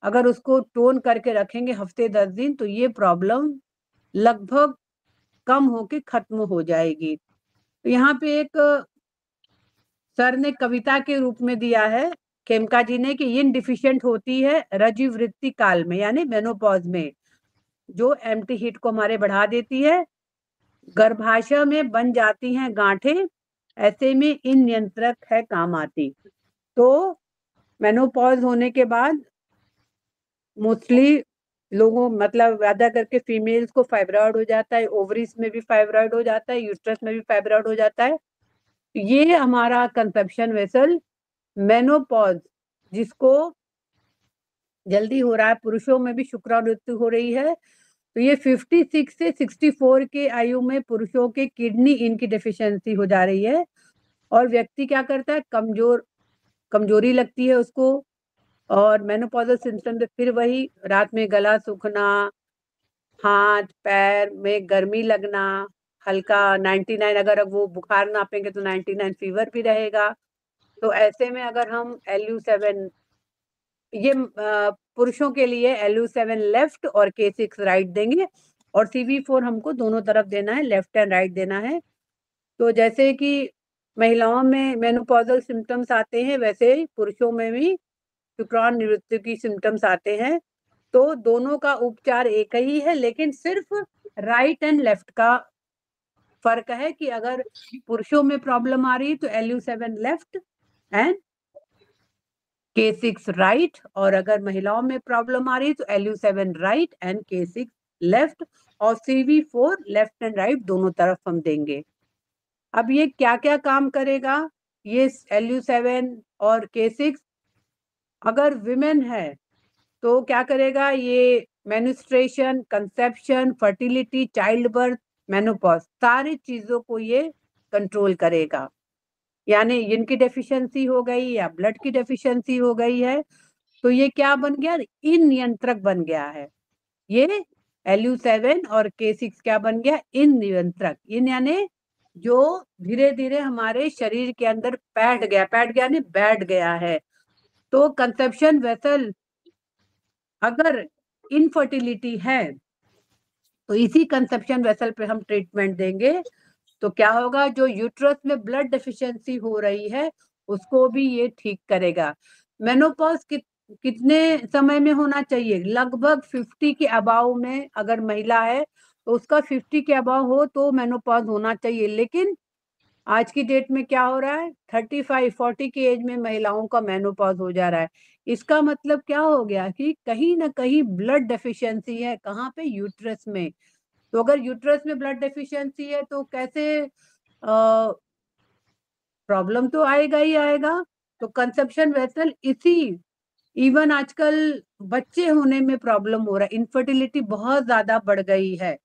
अगर उसको टोन करके रखेंगे हफ्ते 10 दिन तो ये प्रॉब्लम लगभग कम होके खत्म हो जाएगी। तो यहाँ पे एक सर ने कविता के रूप में दिया है खेमका जी ने कि इन डिफिशिएंट होती है रजोवृत्ति काल में, यानी मेनोपॉज में, जो एम्प्टी हीट को हमारे बढ़ा देती है, गर्भाशय में बन जाती हैं गांठें, ऐसे में इन नियंत्रक है काम आती। तो मेनोपॉज होने के बाद मोस्टली लोगों मतलब ज्यादा करके फीमेल्स को फाइब्रॉइड हो जाता है, ओवरीज में भी फाइब्रॉइड हो जाता है, यूट्रस में भी फाइब्रॉइड हो जाता है। ये हमारा कंसेप्शन वेसल मेनोपॉज जिसको जल्दी हो रहा है, पुरुषों में भी शुक्राणुत्व हो रही है। तो ये 56 से 64 के आयु में पुरुषों के किडनी इनकी डेफिशिएंसी हो जा रही है और व्यक्ति क्या करता है, कमजोरी लगती है उसको, और मेनोपॉजल सिम्टम फिर वही रात में गला सूखना, हाथ पैर में गर्मी लगना, हल्का 99, अगर वो बुखार नापेंगे तो 99 फीवर भी रहेगा। तो ऐसे में अगर हम LU7 ये पुरुषों के लिए LU7 लेफ्ट और K6 राइट देंगे और CV4 हमको दोनों तरफ देना है, लेफ्ट एंड राइट देना है। तो जैसे कि महिलाओं में मेनोपॉजल सिम्टम्स आते हैं वैसे ही पुरुषों में भी शुक्राणु निवृत्ति की सिम्टम्स आते हैं। तो दोनों का उपचार एक ही है, लेकिन सिर्फ राइट एंड लेफ्ट का फर्क है कि अगर पुरुषों में प्रॉब्लम आ रही है तो LU7 left and K6 right, और अगर महिलाओं में प्रॉब्लम आ रही है तो LU7 right and K6 left, और CV4 लेफ्ट एंड राइट दोनों तरफ हम देंगे। अब ये क्या क्या काम करेगा, ये LU7 और K6 अगर विमेन है तो क्या करेगा, ये menstruation, conception, fertility, child birth, menopause सारी चीजों को ये कंट्रोल करेगा। यानी इनकी डेफिशिएंसी हो गई या ब्लड की डेफिशिएंसी हो गई है तो ये क्या बन गया, इन नियंत्रक बन गया है। ये LU7 और K6 क्या बन गया, इन नियंत्रक। इन यानी जो धीरे धीरे हमारे शरीर के अंदर बैठ गया यानी बैठ गया है। तो कंसेप्शन वेसल अगर इनफर्टिलिटी है तो इसी कंसेप्शन वेसल पे हम ट्रीटमेंट देंगे। तो क्या होगा, जो यूट्रस में ब्लड डेफिशिएंसी हो रही है उसको भी ये ठीक करेगा। मेनोपॉज कितने समय में होना चाहिए? लगभग 50 के अबाव में अगर महिला है तो उसका 50 के अबाव हो तो मेनोपॉज होना चाहिए। लेकिन आज की डेट में क्या हो रहा है, 35-40 की एज में महिलाओं का मेनोपॉज हो जा रहा है। इसका मतलब क्या हो गया कि कहीं ना कहीं ब्लड डेफिशिएंसी है। कहाँ पे? यूट्रस में। तो अगर यूट्रस में ब्लड डेफिशिएंसी है तो कैसे प्रॉब्लम तो आएगा ही आएगा। तो कंसेप्शन वेसल इसी, इवन आजकल बच्चे होने में प्रॉब्लम हो रहा है, इनफर्टिलिटी बहुत ज्यादा बढ़ गई है।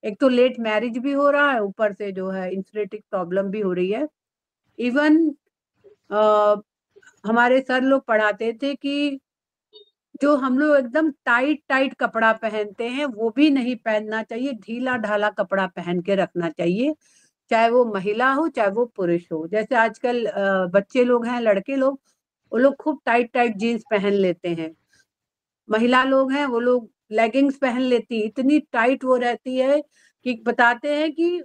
एक तो लेट मैरिज भी हो रहा है, ऊपर से जो है इन्फर्टिलिटी प्रॉब्लम भी हो रही है। इवन हमारे सर लोग पढ़ाते थे कि जो हम लोग एकदम टाइट टाइट कपड़ा पहनते हैं वो भी नहीं पहनना चाहिए, ढीला ढाला कपड़ा पहन के रखना चाहिए, चाहे वो महिला हो चाहे वो पुरुष हो। जैसे आजकल बच्चे लोग हैं, लड़के लोग, वो लोग खूब टाइट टाइट जीन्स पहन लेते हैं। महिला लोग हैं वो लोग लेगिंग्स पहन लेती, इतनी टाइट वो रहती है कि बताते हैं कि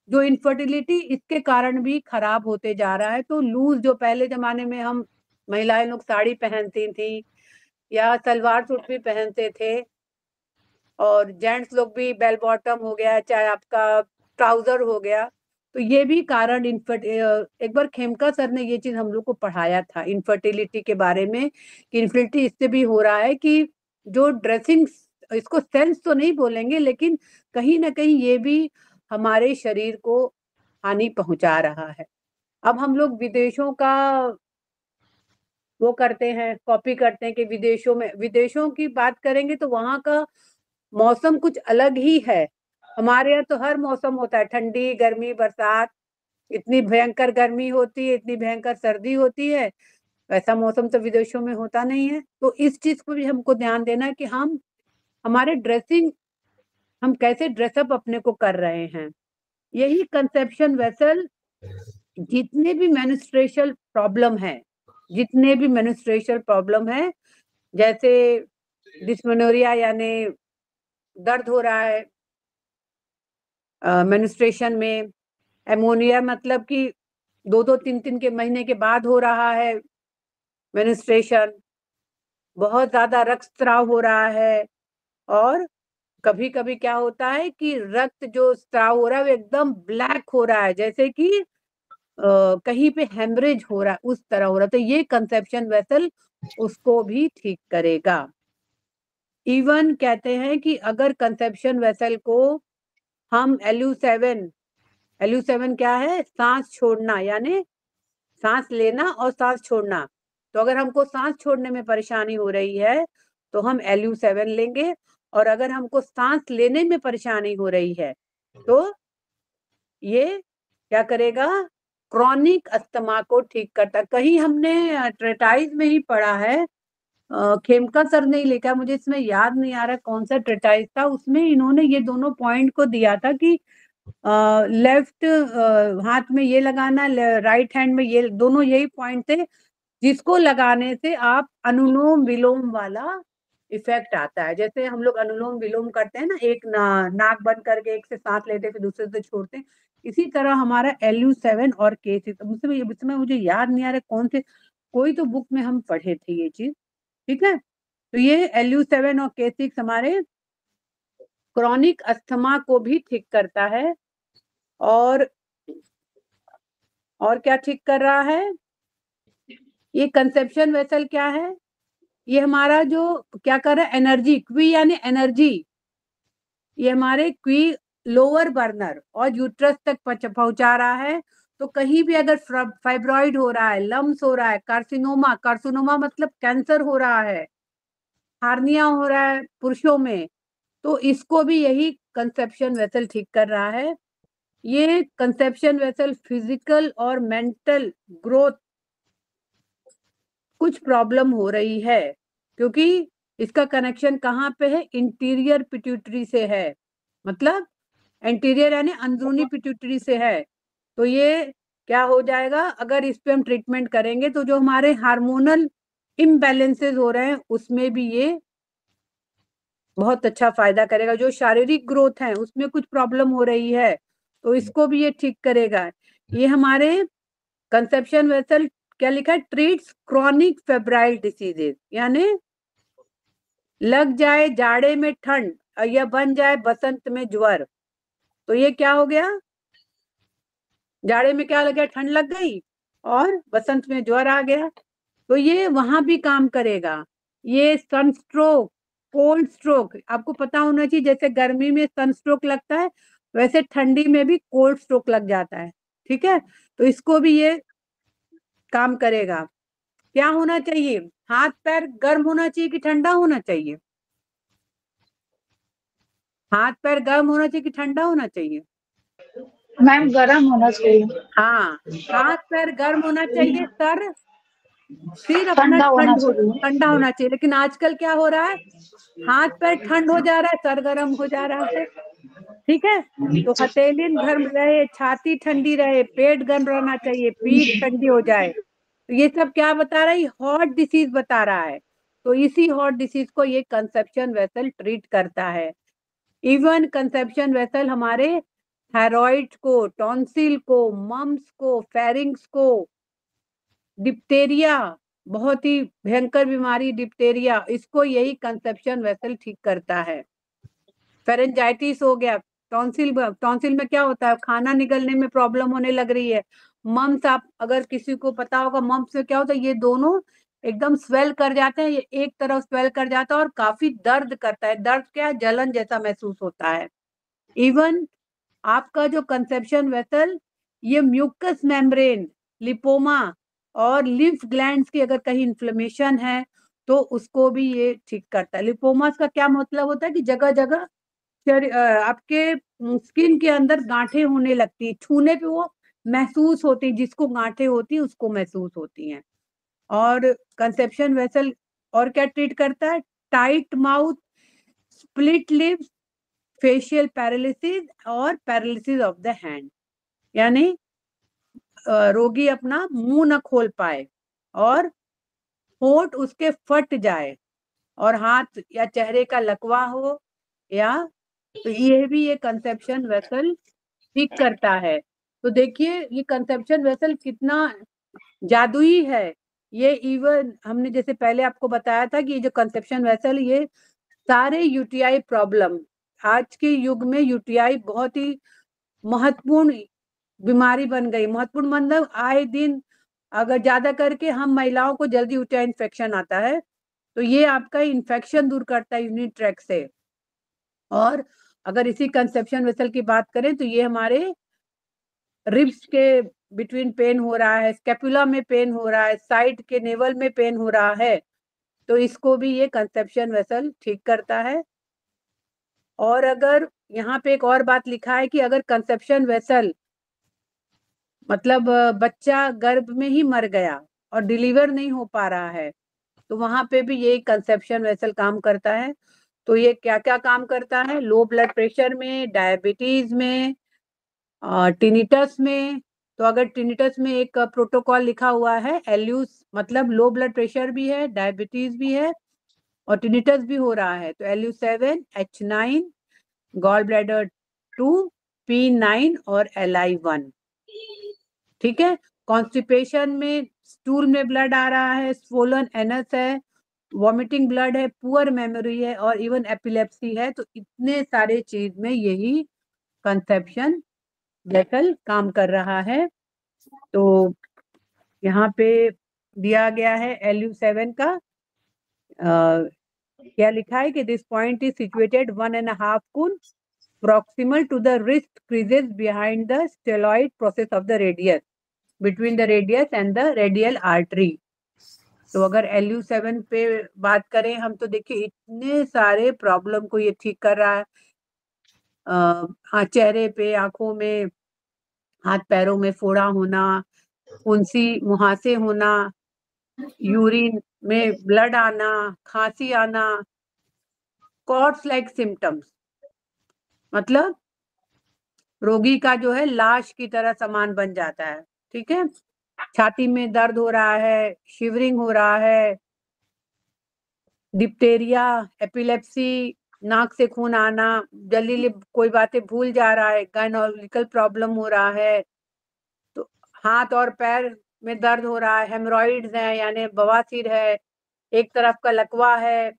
जो इनफर्टिलिटी इसके कारण भी खराब होते जा रहा है। तो लूज, जो पहले जमाने में हम महिलाएं लोग साड़ी पहनती थी या सलवार सूट भी पहनते थे, और जेंट्स लोग भी बेल बॉटम हो गया चाहे आपका ट्राउजर हो गया, तो ये भी कारण एक बार खेमका सर ने ये चीज हम लोग को पढ़ाया था इनफर्टिलिटी के बारे में, कि इनफर्टिलिटी इससे भी हो रहा है कि जो ड्रेसिंग, इसको सेंस तो नहीं बोलेंगे लेकिन कहीं ना कहीं ये भी हमारे शरीर को हानि पहुंचा रहा है। अब हम लोग विदेशों का वो करते हैं, कॉपी करते हैं कि विदेशों की बात करेंगे तो वहां का मौसम कुछ अलग ही है। हमारे यहाँ तो हर मौसम होता है, ठंडी, गर्मी, बरसात, इतनी भयंकर गर्मी होती है, इतनी भयंकर सर्दी होती है। वैसा मौसम तो विदेशों में होता नहीं है। तो इस चीज को भी हमको ध्यान देना है कि हम हमारे ड्रेसिंग, हम कैसे ड्रेसअप अपने को कर रहे हैं। यही कंसेप्शन वेसल, जितने भी मेंस्ट्रुएशनल प्रॉब्लम है, जितने भी मेंस्ट्रुएशनल प्रॉब्लम है, जैसे डिस्मेनोरिया यानी दर्द हो रहा है मेंस्ट्रुएशन में, एमोनिया मतलब कि 2-2 3-3 के महीने के बाद हो रहा है मेंस्ट्रुएशन, बहुत ज्यादा रक्तस्राव हो रहा है, और कभी कभी क्या होता है कि रक्त जो स्राव हो रहा है वो एकदम ब्लैक हो रहा है, जैसे कि कहीं पे हेमरेज हो रहा है, उस तरह हो रहा है। तो ये कंसेप्शन वेसल उसको भी ठीक करेगा। इवन कहते हैं कि अगर कंसेप्शन वेसल को हम LU7 क्या है? सांस छोड़ना, यानी सांस लेना और सांस छोड़ना। तो अगर हमको सांस छोड़ने में परेशानी हो रही है तो हम LU7 लेंगे, और अगर हमको सांस लेने में परेशानी हो रही है तो ये क्या करेगा? क्रॉनिक अस्थमा को ठीक करता। कहीं हमने ट्रेटाइज में ही पढ़ा है, खेमका सर ने लिखा, मुझे इसमें याद नहीं आ रहा कौन सा ट्रेटाइज था, उसमें इन्होंने ये दोनों पॉइंट को दिया था कि लेफ्ट हाथ में ये लगाना, राइट हैंड में ये, दोनों यही पॉइंट थे जिसको लगाने से आप अनुलोम विलोम वाला इफेक्ट आता है। जैसे हम लोग अनुलोम विलोम करते हैं ना, एक नाक बंद करके एक से सांस लेते फिर दूसरे से छोड़ते हैं, इसी तरह हमारा LU7 और K6, उसमें मुझे याद नहीं आ रहा कौन से, कोई तो बुक में हम पढ़े थे ये चीज, ठीक है। तो ये LU7 और K6 हमारे क्रॉनिक अस्थमा को भी ठीक करता है। और क्या ठीक कर रहा है? ये कंसेप्शन वेसल क्या है? ये हमारा जो क्या कर रहा है, एनर्जी, क्वी यानी एनर्जी, ये हमारे क्वी लोअर बर्नर और यूट्रस तक पहुंचा रहा है। तो कहीं भी अगर फाइब्रॉइड हो रहा है, लम्स हो रहा है, कार्सिनोमा मतलब कैंसर हो रहा है, हार्निया हो रहा है पुरुषों में, तो इसको भी यही कंसेप्शन वेसल ठीक कर रहा है। ये कंसेप्शन वेसल फिजिकल और मेंटल ग्रोथ कुछ प्रॉब्लम हो रही है, क्योंकि इसका कनेक्शन कहाँ पे है? इंटीरियर पिट्यूटरी से है, मतलब इंटीरियर यानी अंदरूनी पिट्यूटरी से है। तो ये क्या हो जाएगा, अगर इस पे हम ट्रीटमेंट करेंगे तो जो हमारे हार्मोनल इम्बैलेंसेस हो रहे हैं उसमें भी ये बहुत अच्छा फायदा करेगा। जो शारीरिक ग्रोथ है उसमें कुछ प्रॉब्लम हो रही है तो इसको भी ये ठीक करेगा। ये हमारे कंसेप्शन वेसल क्या लिखा है, ट्रीट्स क्रॉनिक फेब्राइल डिसीजेज, यानी लग जाए जाड़े में ठंड या बन जाए बसंत में ज्वर। तो ये क्या हो गया, जाड़े में क्या लग गया, ठंड लग गई, और बसंत में ज्वर आ गया, तो ये वहां भी काम करेगा। ये सनस्ट्रोक, कोल्ड स्ट्रोक, आपको पता होना चाहिए, जैसे गर्मी में सनस्ट्रोक लगता है वैसे ठंडी में भी कोल्ड स्ट्रोक लग जाता है, ठीक है। तो इसको भी ये काम करेगा। क्या होना चाहिए, हाथ पैर गर्म होना चाहिए कि ठंडा होना चाहिए, हाथ पैर गर्म होना चाहिए कि ठंडा होना चाहिए? मैम गरम होना चाहिए। हाँ, हाथ पैर गर्म होना चाहिए, सर सिर अपना ठंडा होना चाहिए। ठंडा होना चाहिए। लेकिन आजकल क्या हो रहा है, हाथ पैर ठंड हो जा रहा है, सर गर्म हो जा रहा है, ठीक है। तो हथेली गर्म रहे, छाती ठंडी रहे, पेट गर्म रहना चाहिए, पीठ ठंडी हो जाए, तो ये सब क्या बता रहा है, हॉट डिसीज बता रहा है। तो इसी हॉट डिसीज को ये कंसेप्शन वेसल ट्रीट करता है। इवन कंसेप्शन वेसल हमारे थायराइड को, टॉन्सिल को, मम्स को, फेरिंग्स को, डिप्टेरिया, बहुत ही भयंकर बीमारी डिप्टेरिया, इसको यही कंसेप्शन वेसल ठीक करता है। फेरेंजाइटिस हो गया, टॉन्सिल, टॉन्सिल में क्या होता है, खाना निकलने में प्रॉब्लम होने लग रही है। मम्स, आप अगर किसी को पता होगा मम्स में क्या होता है, ये दोनों एकदम स्वेल कर जाते हैं, ये एक तरफ स्वेल कर जाता है और काफी दर्द करता है। दर्द क्या है, जलन जैसा महसूस होता है। इवन आपका जो कंसेप्शन वेसल, ये म्यूकस मेम्ब्रेन, लिपोमा और लिम्फ ग्लैंड्स की अगर कहीं इन्फ्लेमेशन है तो उसको भी ये ठीक करता है। लिपोमास का क्या मतलब होता है कि जगह जगह आपके स्किन के अंदर गांठें होने लगती है, छूने पे वो महसूस होती है, जिसको गांठें होती है उसको महसूस होती हैं। और कंसेप्शन वेसल और क्या ट्रीट करता है, tight mouth, split lips, facial paralysis और पैरालिसिस ऑफ द हैंड, यानी रोगी अपना मुंह न खोल पाए और होंठ उसके फट जाए और हाथ या चेहरे का लकवा हो, या तो ये भी ये कंसेप्शन वेसल ठीक करता है। तो देखिए ये कंसेप्शन वेसल कितना जादुई है। ये इवन हमने जैसे पहले आपको बताया था कि ये जो कंसेप्शन वेसल, ये सारे यूटीआई प्रॉब्लम, आज के युग में यूटीआई बहुत ही महत्वपूर्ण बीमारी बन गई। महत्वपूर्ण मतलब आए दिन अगर ज्यादा करके हम महिलाओं को जल्दी यूटीआई इन्फेक्शन आता है, तो ये आपका इन्फेक्शन दूर करता है यूरिन ट्रैक से। और अगर इसी कंसेप्शन वेसल की बात करें तो ये हमारे रिब्स के बिटवीन पेन हो रहा है, स्कैपुला में पेन हो रहा है, साइड के नेवल में पेन हो रहा है, तो इसको भी ये कंसेप्शन वेसल ठीक करता है। और अगर यहाँ पे एक और बात लिखा है कि अगर कंसेप्शन वेसल मतलब बच्चा गर्भ में ही मर गया और डिलीवर नहीं हो पा रहा है, तो वहां पे भी ये कंसेप्शन वेसल काम करता है। तो ये क्या क्या काम करता है, लो ब्लड प्रेशर में, डायबिटीज में, टिनिटस में। तो अगर टिनिटस में एक प्रोटोकॉल लिखा हुआ है एल्यूस, मतलब लो ब्लड प्रेशर भी है, डायबिटीज भी है और टिनिटस भी हो रहा है, तो LU7, H9, gall bladder 2, P9 और LI1, ठीक है। कॉन्स्टिपेशन में, स्टूल में ब्लड आ रहा है, स्वोलन एनस है, वॉमिटिंग ब्लड है, पुअर मेमोरी है और इवन एपिलेप्सी है, तो इतने सारे चीज में यही कंसेप्शन वेसल काम कर रहा है। तो यहाँ पे दिया गया है LU7 का क्या लिखा है कि this point is situated 1.5 cun proximal to the wrist creases behind the styloid process of the radius, between the radius and the radial artery। तो अगर LU7 पे बात करें हम, तो देखिए इतने सारे प्रॉब्लम को ये ठीक कर रहा है। हाँ, चेहरे पे, आंखों में, हाथ पैरों में फोड़ा होना, फुंसी मुहासे होना, यूरिन में ब्लड आना, खांसी आना, कॉर्ड्स लाइक सिम्टम्स, मतलब रोगी का जो है लाश की तरह सामान बन जाता है, ठीक है। छाती में दर्द हो रहा है, शिवरिंग हो रहा है, डिप्टेरिया, एपिलेप्सी, नाक से खून आना, जल्दी कोई बातें भूल जा रहा है, गायनोलॉजिकल प्रॉब्लम हो रहा है, तो हाथ और पैर में दर्द हो रहा है, हेमरॉइड्स है यानी बवासीर है, एक तरफ का लकवा है,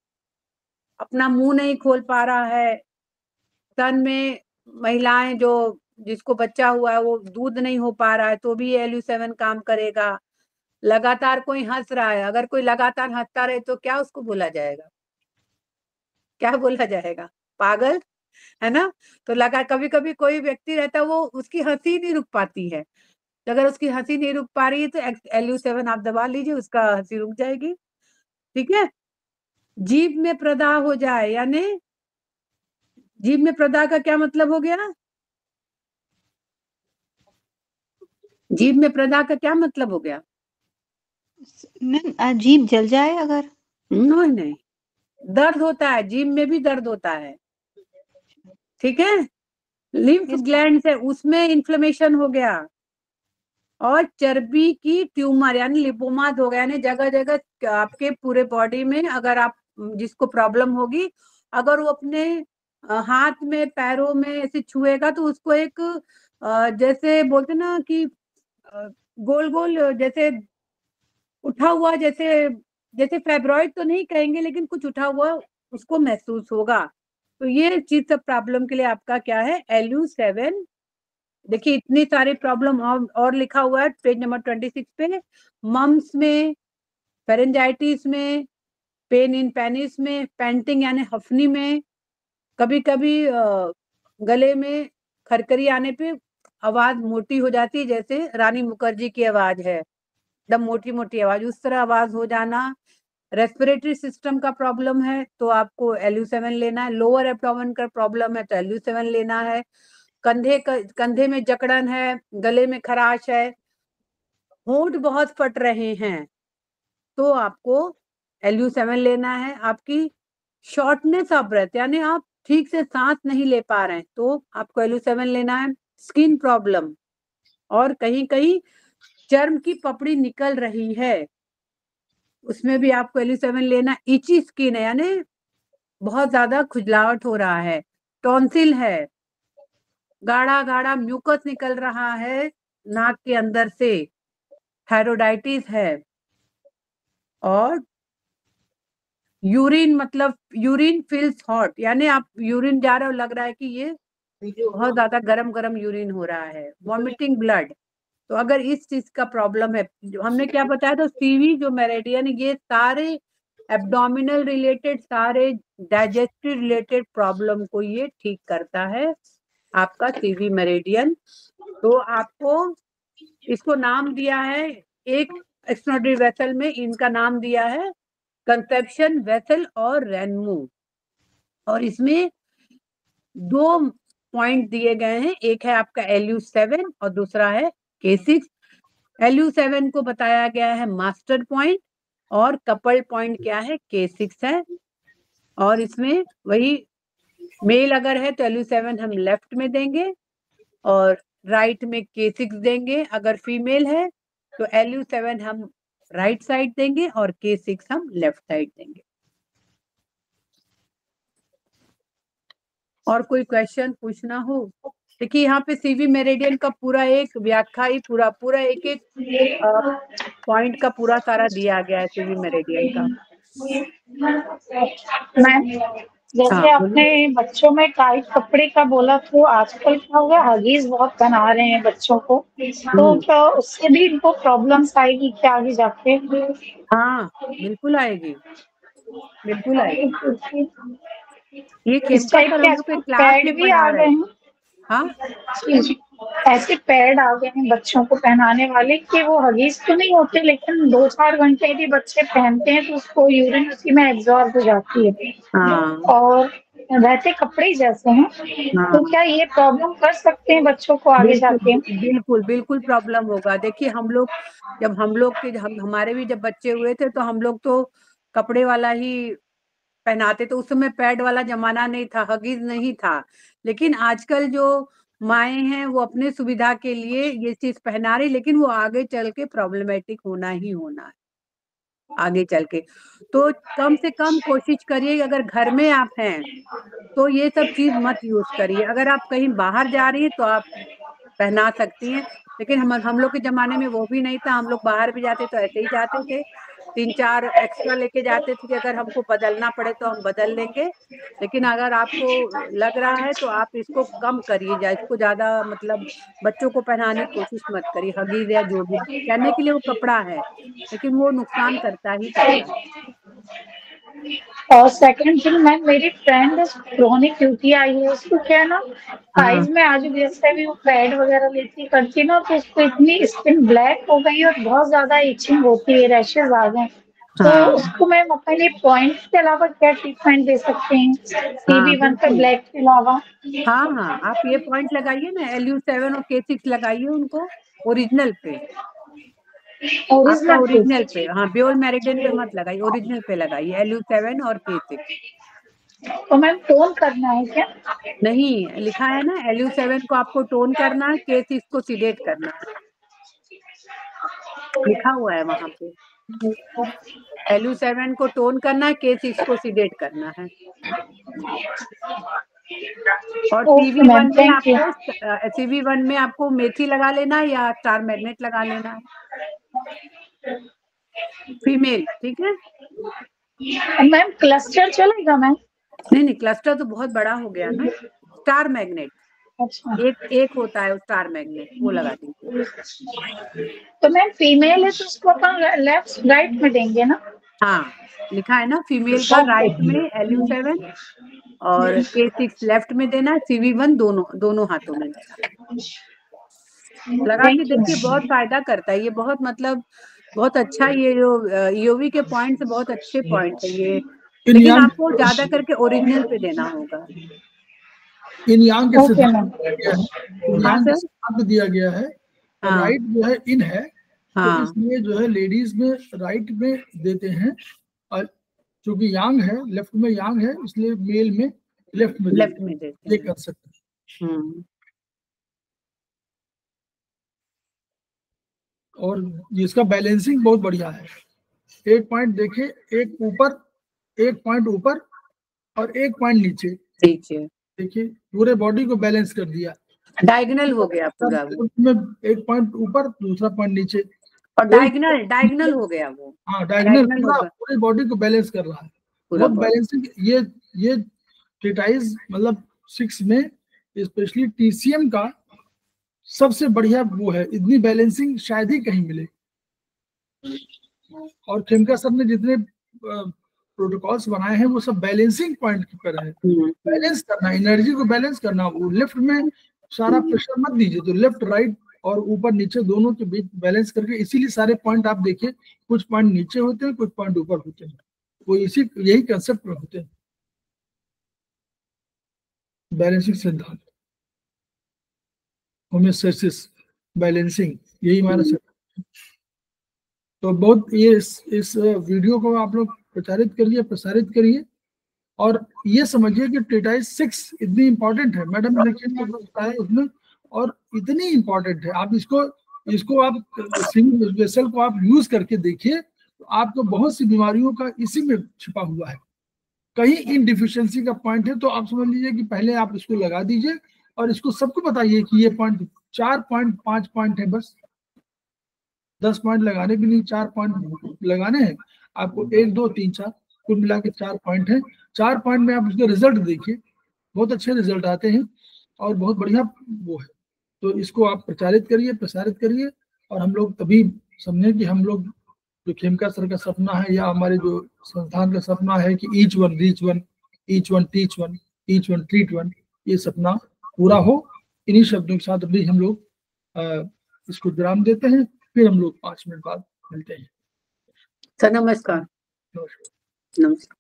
अपना मुंह नहीं खोल पा रहा है, स्तन में महिलाएं जो जिसको बच्चा हुआ है वो दूध नहीं हो पा रहा है तो भी LU7 काम करेगा। लगातार कोई हंस रहा है, अगर कोई लगातार हंसता रहे तो क्या उसको बोला जाएगा? क्या बोला जाएगा? पागल, है ना? तो लगा कभी कभी कोई व्यक्ति रहता है वो उसकी हंसी नहीं रुक पाती है, अगर उसकी हंसी नहीं रुक पा रही है तो LU7 आप दबा लीजिए, उसका हंसी रुक जाएगी। ठीक है। जीभ में प्रदाह हो जाए, यानी जीभ में प्रदाह का क्या मतलब हो गया? जीभ में प्रदाह का क्या मतलब हो गया? मैम जीभ जल जाए अगर? नहीं नहीं, दर्द होता है, जीभ में भी दर्द होता है। ठीक है। लिम्फ ग्लैंड से उसमें इन्फ्लेमेशन हो गया, और चर्बी की ट्यूमर यानी लिपोमास हो गया, यानी जगह जगह आपके पूरे बॉडी में अगर आप जिसको प्रॉब्लम होगी, अगर वो अपने हाथ में पैरों में ऐसे छुएगा तो उसको एक जैसे बोलते ना कि गोल गोल जैसे उठा हुआ, जैसे जैसे फेब्रॉइड तो नहीं कहेंगे लेकिन कुछ उठा हुआ उसको महसूस होगा। तो ये चीज सब प्रॉब्लम के लिए आपका क्या है? LU7। देखिए इतनी सारी प्रॉब्लम और लिखा हुआ है पेज नंबर 26 पे। मम्स में, फेरेंजाइटिस में, पेन इन पेनिस में, पेंटिंग यानी हफनी में, कभी कभी गले में खरखरी आने पे आवाज मोटी हो जाती है, जैसे रानी मुखर्जी की आवाज है, एकदम मोटी मोटी आवाज, उस तरह आवाज हो जाना। रेस्पिरेटरी सिस्टम का प्रॉब्लम है तो आपको LU7 लेना है। लोअर एब्डोमेन का प्रॉब्लम है तो LU7 लेना है। कंधे में जकड़न है, गले में खराश है, होंठ बहुत फट रहे हैं तो आपको LU7 लेना है। आपकी शॉर्टनेस ऑफ ब्रेथ यानी आप ठीक से सांस नहीं ले पा रहे हैं तो आपको LU7 लेना है। स्किन प्रॉब्लम, और कहीं कहीं चर्म की पपड़ी निकल रही है, उसमें भी आपको LU7 लेना। इची स्किन है यानी बहुत ज्यादा खुजलाहट हो रहा है, टॉन्सिल है, गाढ़ा गाढ़ा म्यूकस निकल रहा है नाक के अंदर से, थायरोडाइटिस है, और यूरिन मतलब यूरिन फील्स हॉट यानी आप यूरिन जा रहे हो लग रहा है कि ये बहुत ज्यादा गरम गरम यूरिन हो रहा है। वॉमिटिंग ब्लड, तो अगर इस चीज का प्रॉब्लम है, जो हमने क्या बताया तो CV जो मेरिडियन, ये सारे एब्डोमिनल रिलेटेड, सारे डाइजेस्टिव रिलेटेड प्रॉब्लम को ये ठीक करता है आपका CV मेरिडियन। तो आपको इसको नाम दिया है, एक एक्सनोडरी वेसल में इनका नाम दिया है कंसेप्शन वेसल और रेनमू, और इसमें 2 पॉइंट दिए गए हैं, एक है आपका LU7 और दूसरा है K6। LU7 को बताया गया है मास्टर पॉइंट, और कपल पॉइंट क्या है? K6 है। और इसमें वही मेल अगर है तो LU7 हम लेफ्ट में देंगे और राइट में K6 देंगे, अगर फीमेल है तो LU7 हम राइट साइड देंगे और K6 हम लेफ्ट साइड देंगे। और कोई क्वेश्चन पूछना हो? देखिए यहाँ पे CV मेरिडियन का पूरा एक व्याख्या ही पूरा एक एक पॉइंट का पूरा सारा दिया गया है CV मेरिडियन का। मैम जैसे आपने बच्चों में टाइट कपड़े का बोला, तो आजकल क्या हो गया, हगीज बहुत बना रहे हैं बच्चों को, तो क्या उससे भी इनको प्रॉब्लम्स आएगी क्या आगे जाके? हाँ बिल्कुल आएगी, बिल्कुल आएगी। ये इस खेमका टाइप सर के हम लोग के आजकल क्लास पैड में भी पढ़ा आ रहे। गए हैं। हाँ ऐसे पैड आ गए हैं बच्चों को पहनाने वाले कि वो हगीज तो नहीं होते, लेकिन 2-4 घंटे यदि बच्चे पहनते हैं तो उसको यूरिन उसी में एब्जॉर्ब हो जाती है, हाँ और वैसे कपड़े जैसे हैं, हाँ, तो क्या ये प्रॉब्लम कर सकते हैं बच्चों को आगे बिल्कुल जाके? बिल्कुल बिल्कुल प्रॉब्लम होगा। देखिए हम लोग जब हम लोग के हमारे भी जब बच्चे हुए थे तो हम लोग तो कपड़े वाला ही पहनाते, तो उस समय पैड वाला जमाना नहीं था, हगीज नहीं था। लेकिन आजकल जो माए हैं वो अपने सुविधा के लिए ये चीज पहना रही, लेकिन वो आगे चल के प्रॉब्लमेटिक होना ही होना है। आगे चल के। तो कम से कम कोशिश करिए, अगर घर में आप हैं तो ये सब चीज मत यूज करिए। अगर आप कहीं बाहर जा रही हैं तो आप पहना सकती हैं, लेकिन हम लोग के जमाने में वो भी नहीं था। हम लोग बाहर भी जाते तो ऐसे ही जाते थे, 3-4 एक्स्ट्रा लेके जाते थे कि अगर हमको बदलना पड़े तो हम बदल लेंगे। लेकिन अगर आपको लग रहा है तो आप इसको कम करिए, या इसको ज्यादा मतलब बच्चों को पहनाने की कोशिश मत करिए। हगीज या जो भी कहने के लिए वो कपड़ा है, लेकिन वो नुकसान करता ही करता है। और सेकंड थिंग मैम, मेरी फ्रेंड क्रोनिक यूटीआई है, उसको क्या है ना हाँ साइज में आज जैसे भी वो पैड वगैरह लेती करती ना, तो उसको इतनी स्किन ब्लैक हो गई और बहुत ज्यादा इचिंग होती है, रैशेज आ गए। तो हाँ उसको मैम अपने पॉइंट्स के अलावा क्या ट्रीटमेंट दे सकते हैं हाँ CB1 पे बिल्कुल। ब्लैक के अलावा? हाँ हाँ, आप ये पॉइंट लगाइए ना, LU7 और K6 लगाइए उनको ओरिजिनल पे। आपका ओरिजिनल पे? ओरिजिनल पे, हाँ, ब्योल मेरिडियन पे मत लगाइए, ओरिजिनल पे लगाइए, LU7 और K6। तो मैम टोन करना है क्या? नहीं, लिखा है ना, LU7 को आपको टोन करना है, K6 को सीडेट करना है, लिखा हुआ है वहां पे। LU7 को टोन करना है, K6 को सीडेट करना है। और okay ma'am, thank you. CV1 में आपको मेथी लगा लेना है या स्टार मैग्नेट लगा लेना है, फीमेल, ठीक है। मैम क्लस्टर चलेगा मैम? नहीं, क्लस्टर तो बहुत बड़ा हो गया ना। स्टार मैग्नेट अच्छा, एक होता है, स्टार मैग्नेट, वो लगा दीजिए। तो मैम फीमेल है तो उसको अपन लेफ्ट राइट में देंगे ना? हाँ, लिखा है ना, फीमेल का ओके। राइट में LU7 और K6 लेफ्ट में देना, CV1 दोनों हाथों में देना। लगा के थैंक यू देखिए, बहुत मैम। फायदा करता है ये, बहुत मतलब बहुत अच्छा। ये जो EOV के पॉइंट्स बहुत अच्छे पॉइंट है ये, इन लेकिन यांग आपको ज्यादा करके ओरिजिनल पे देना होगा। इन यांग के ओके सिद्धांत मैम। दिया गया है, इन हाँ यांग के सर। सिद्धांत दिया गया है। और हाँ राइट जो है इन है, तो हाँ इसलिए जो है लेडीज में राइट में देते हैं, और चूंकि यांग है, लेफ्ट में यांग है, इसलिए मेल में लेफ्ट में लेफ्ट देते में हैं। देते ये हैं। कर सकते हैं। और इसका बैलेंसिंग बहुत बढ़िया है। एक पॉइंट देखिए, एक ऊपर, एक पॉइंट ऊपर और एक पॉइंट नीचे, नीचे देखिए पूरे बॉडी को बैलेंस कर दिया। डायगोनल हो गया पूरा वो, में एक पॉइंट ऊपर, दूसरा पॉइंट नीचे, और कोई डायगोनल हो गया वो, हाँ डायगोनल डायगोनल पूरा होगा पूरी बॉडी को बैलेंस कर रहा है। पूरा बहुत बॉडी। बैलेंसिंग ये ट्रीटाइज मतलब 6 में स्पेशली TCM का सबसे बढ़िया वो है। इतनी बैलेंसिंग शायद ही कहीं मिले। और खेमका सर ने जितने प्रोटोकॉल्स बनाए हैं वो सब बैलेंसिंग पॉइंट पर है। बैलेंस करना, एनर्जी को बैलेंस करना। वो लेफ्ट में सारा प्रेशर मत दीजिए, तो लेफ्ट राइट और ऊपर नीचे दोनों के बीच बैलेंस करके, इसीलिए सारे पॉइंट आप देखिए, कुछ पॉइंट नीचे होते हैं, कुछ पॉइंट ऊपर होते हैं, वो यही कंसेप्ट में होते हैं, बैलेंसिंग सिद्धांत, होम्योस्टेसिस, बैलेंसिंग, यही हमारा सिद्धांत। तो बहुत ये इस वीडियो को आप लोग प्रचारित करिए, प्रसारित करिए, और ये समझिए कि ट्रीटाइज 6 इतनी इंपॉर्टेंट है। मैडम ने बताया उसमें, और इतनी इंपॉर्टेंट है। आप इसको आप सिंगल वेसल को आप यूज करके देखिए, तो आपको बहुत सी बीमारियों का इसी में छिपा हुआ है। कहीं इन डिफिशियंसी का पॉइंट है तो आप समझ लीजिए कि पहले आप इसको लगा दीजिए, और इसको सबको बताइए कि ये पॉइंट 4 पॉइंट 5 पॉइंट है, बस 10 पॉइंट लगाने के लिए 4 पॉइंट लगाने हैं आपको, 1 2 3 4 कुल मिला के 4 पॉइंट है। 4 पॉइंट में आप उसके रिजल्ट देखिए, बहुत अच्छे रिजल्ट आते हैं और बहुत बढ़िया वो है। तो इसको आप प्रचारित करिए, प्रसारित करिए, और हम लोग तभी समझें कि हम लोग जो खेमका सर का सपना है, या हमारे जो संस्थान का सपना है कि each one reach one, each one teach one, each one treat one, ये सपना पूरा हो। इन्हीं शब्दों के साथ अभी हम लोग इसको विराम देते हैं, फिर हम लोग 5 मिनट बाद मिलते हैं। सर नमस्कार। नमस्कार। नमस्कार।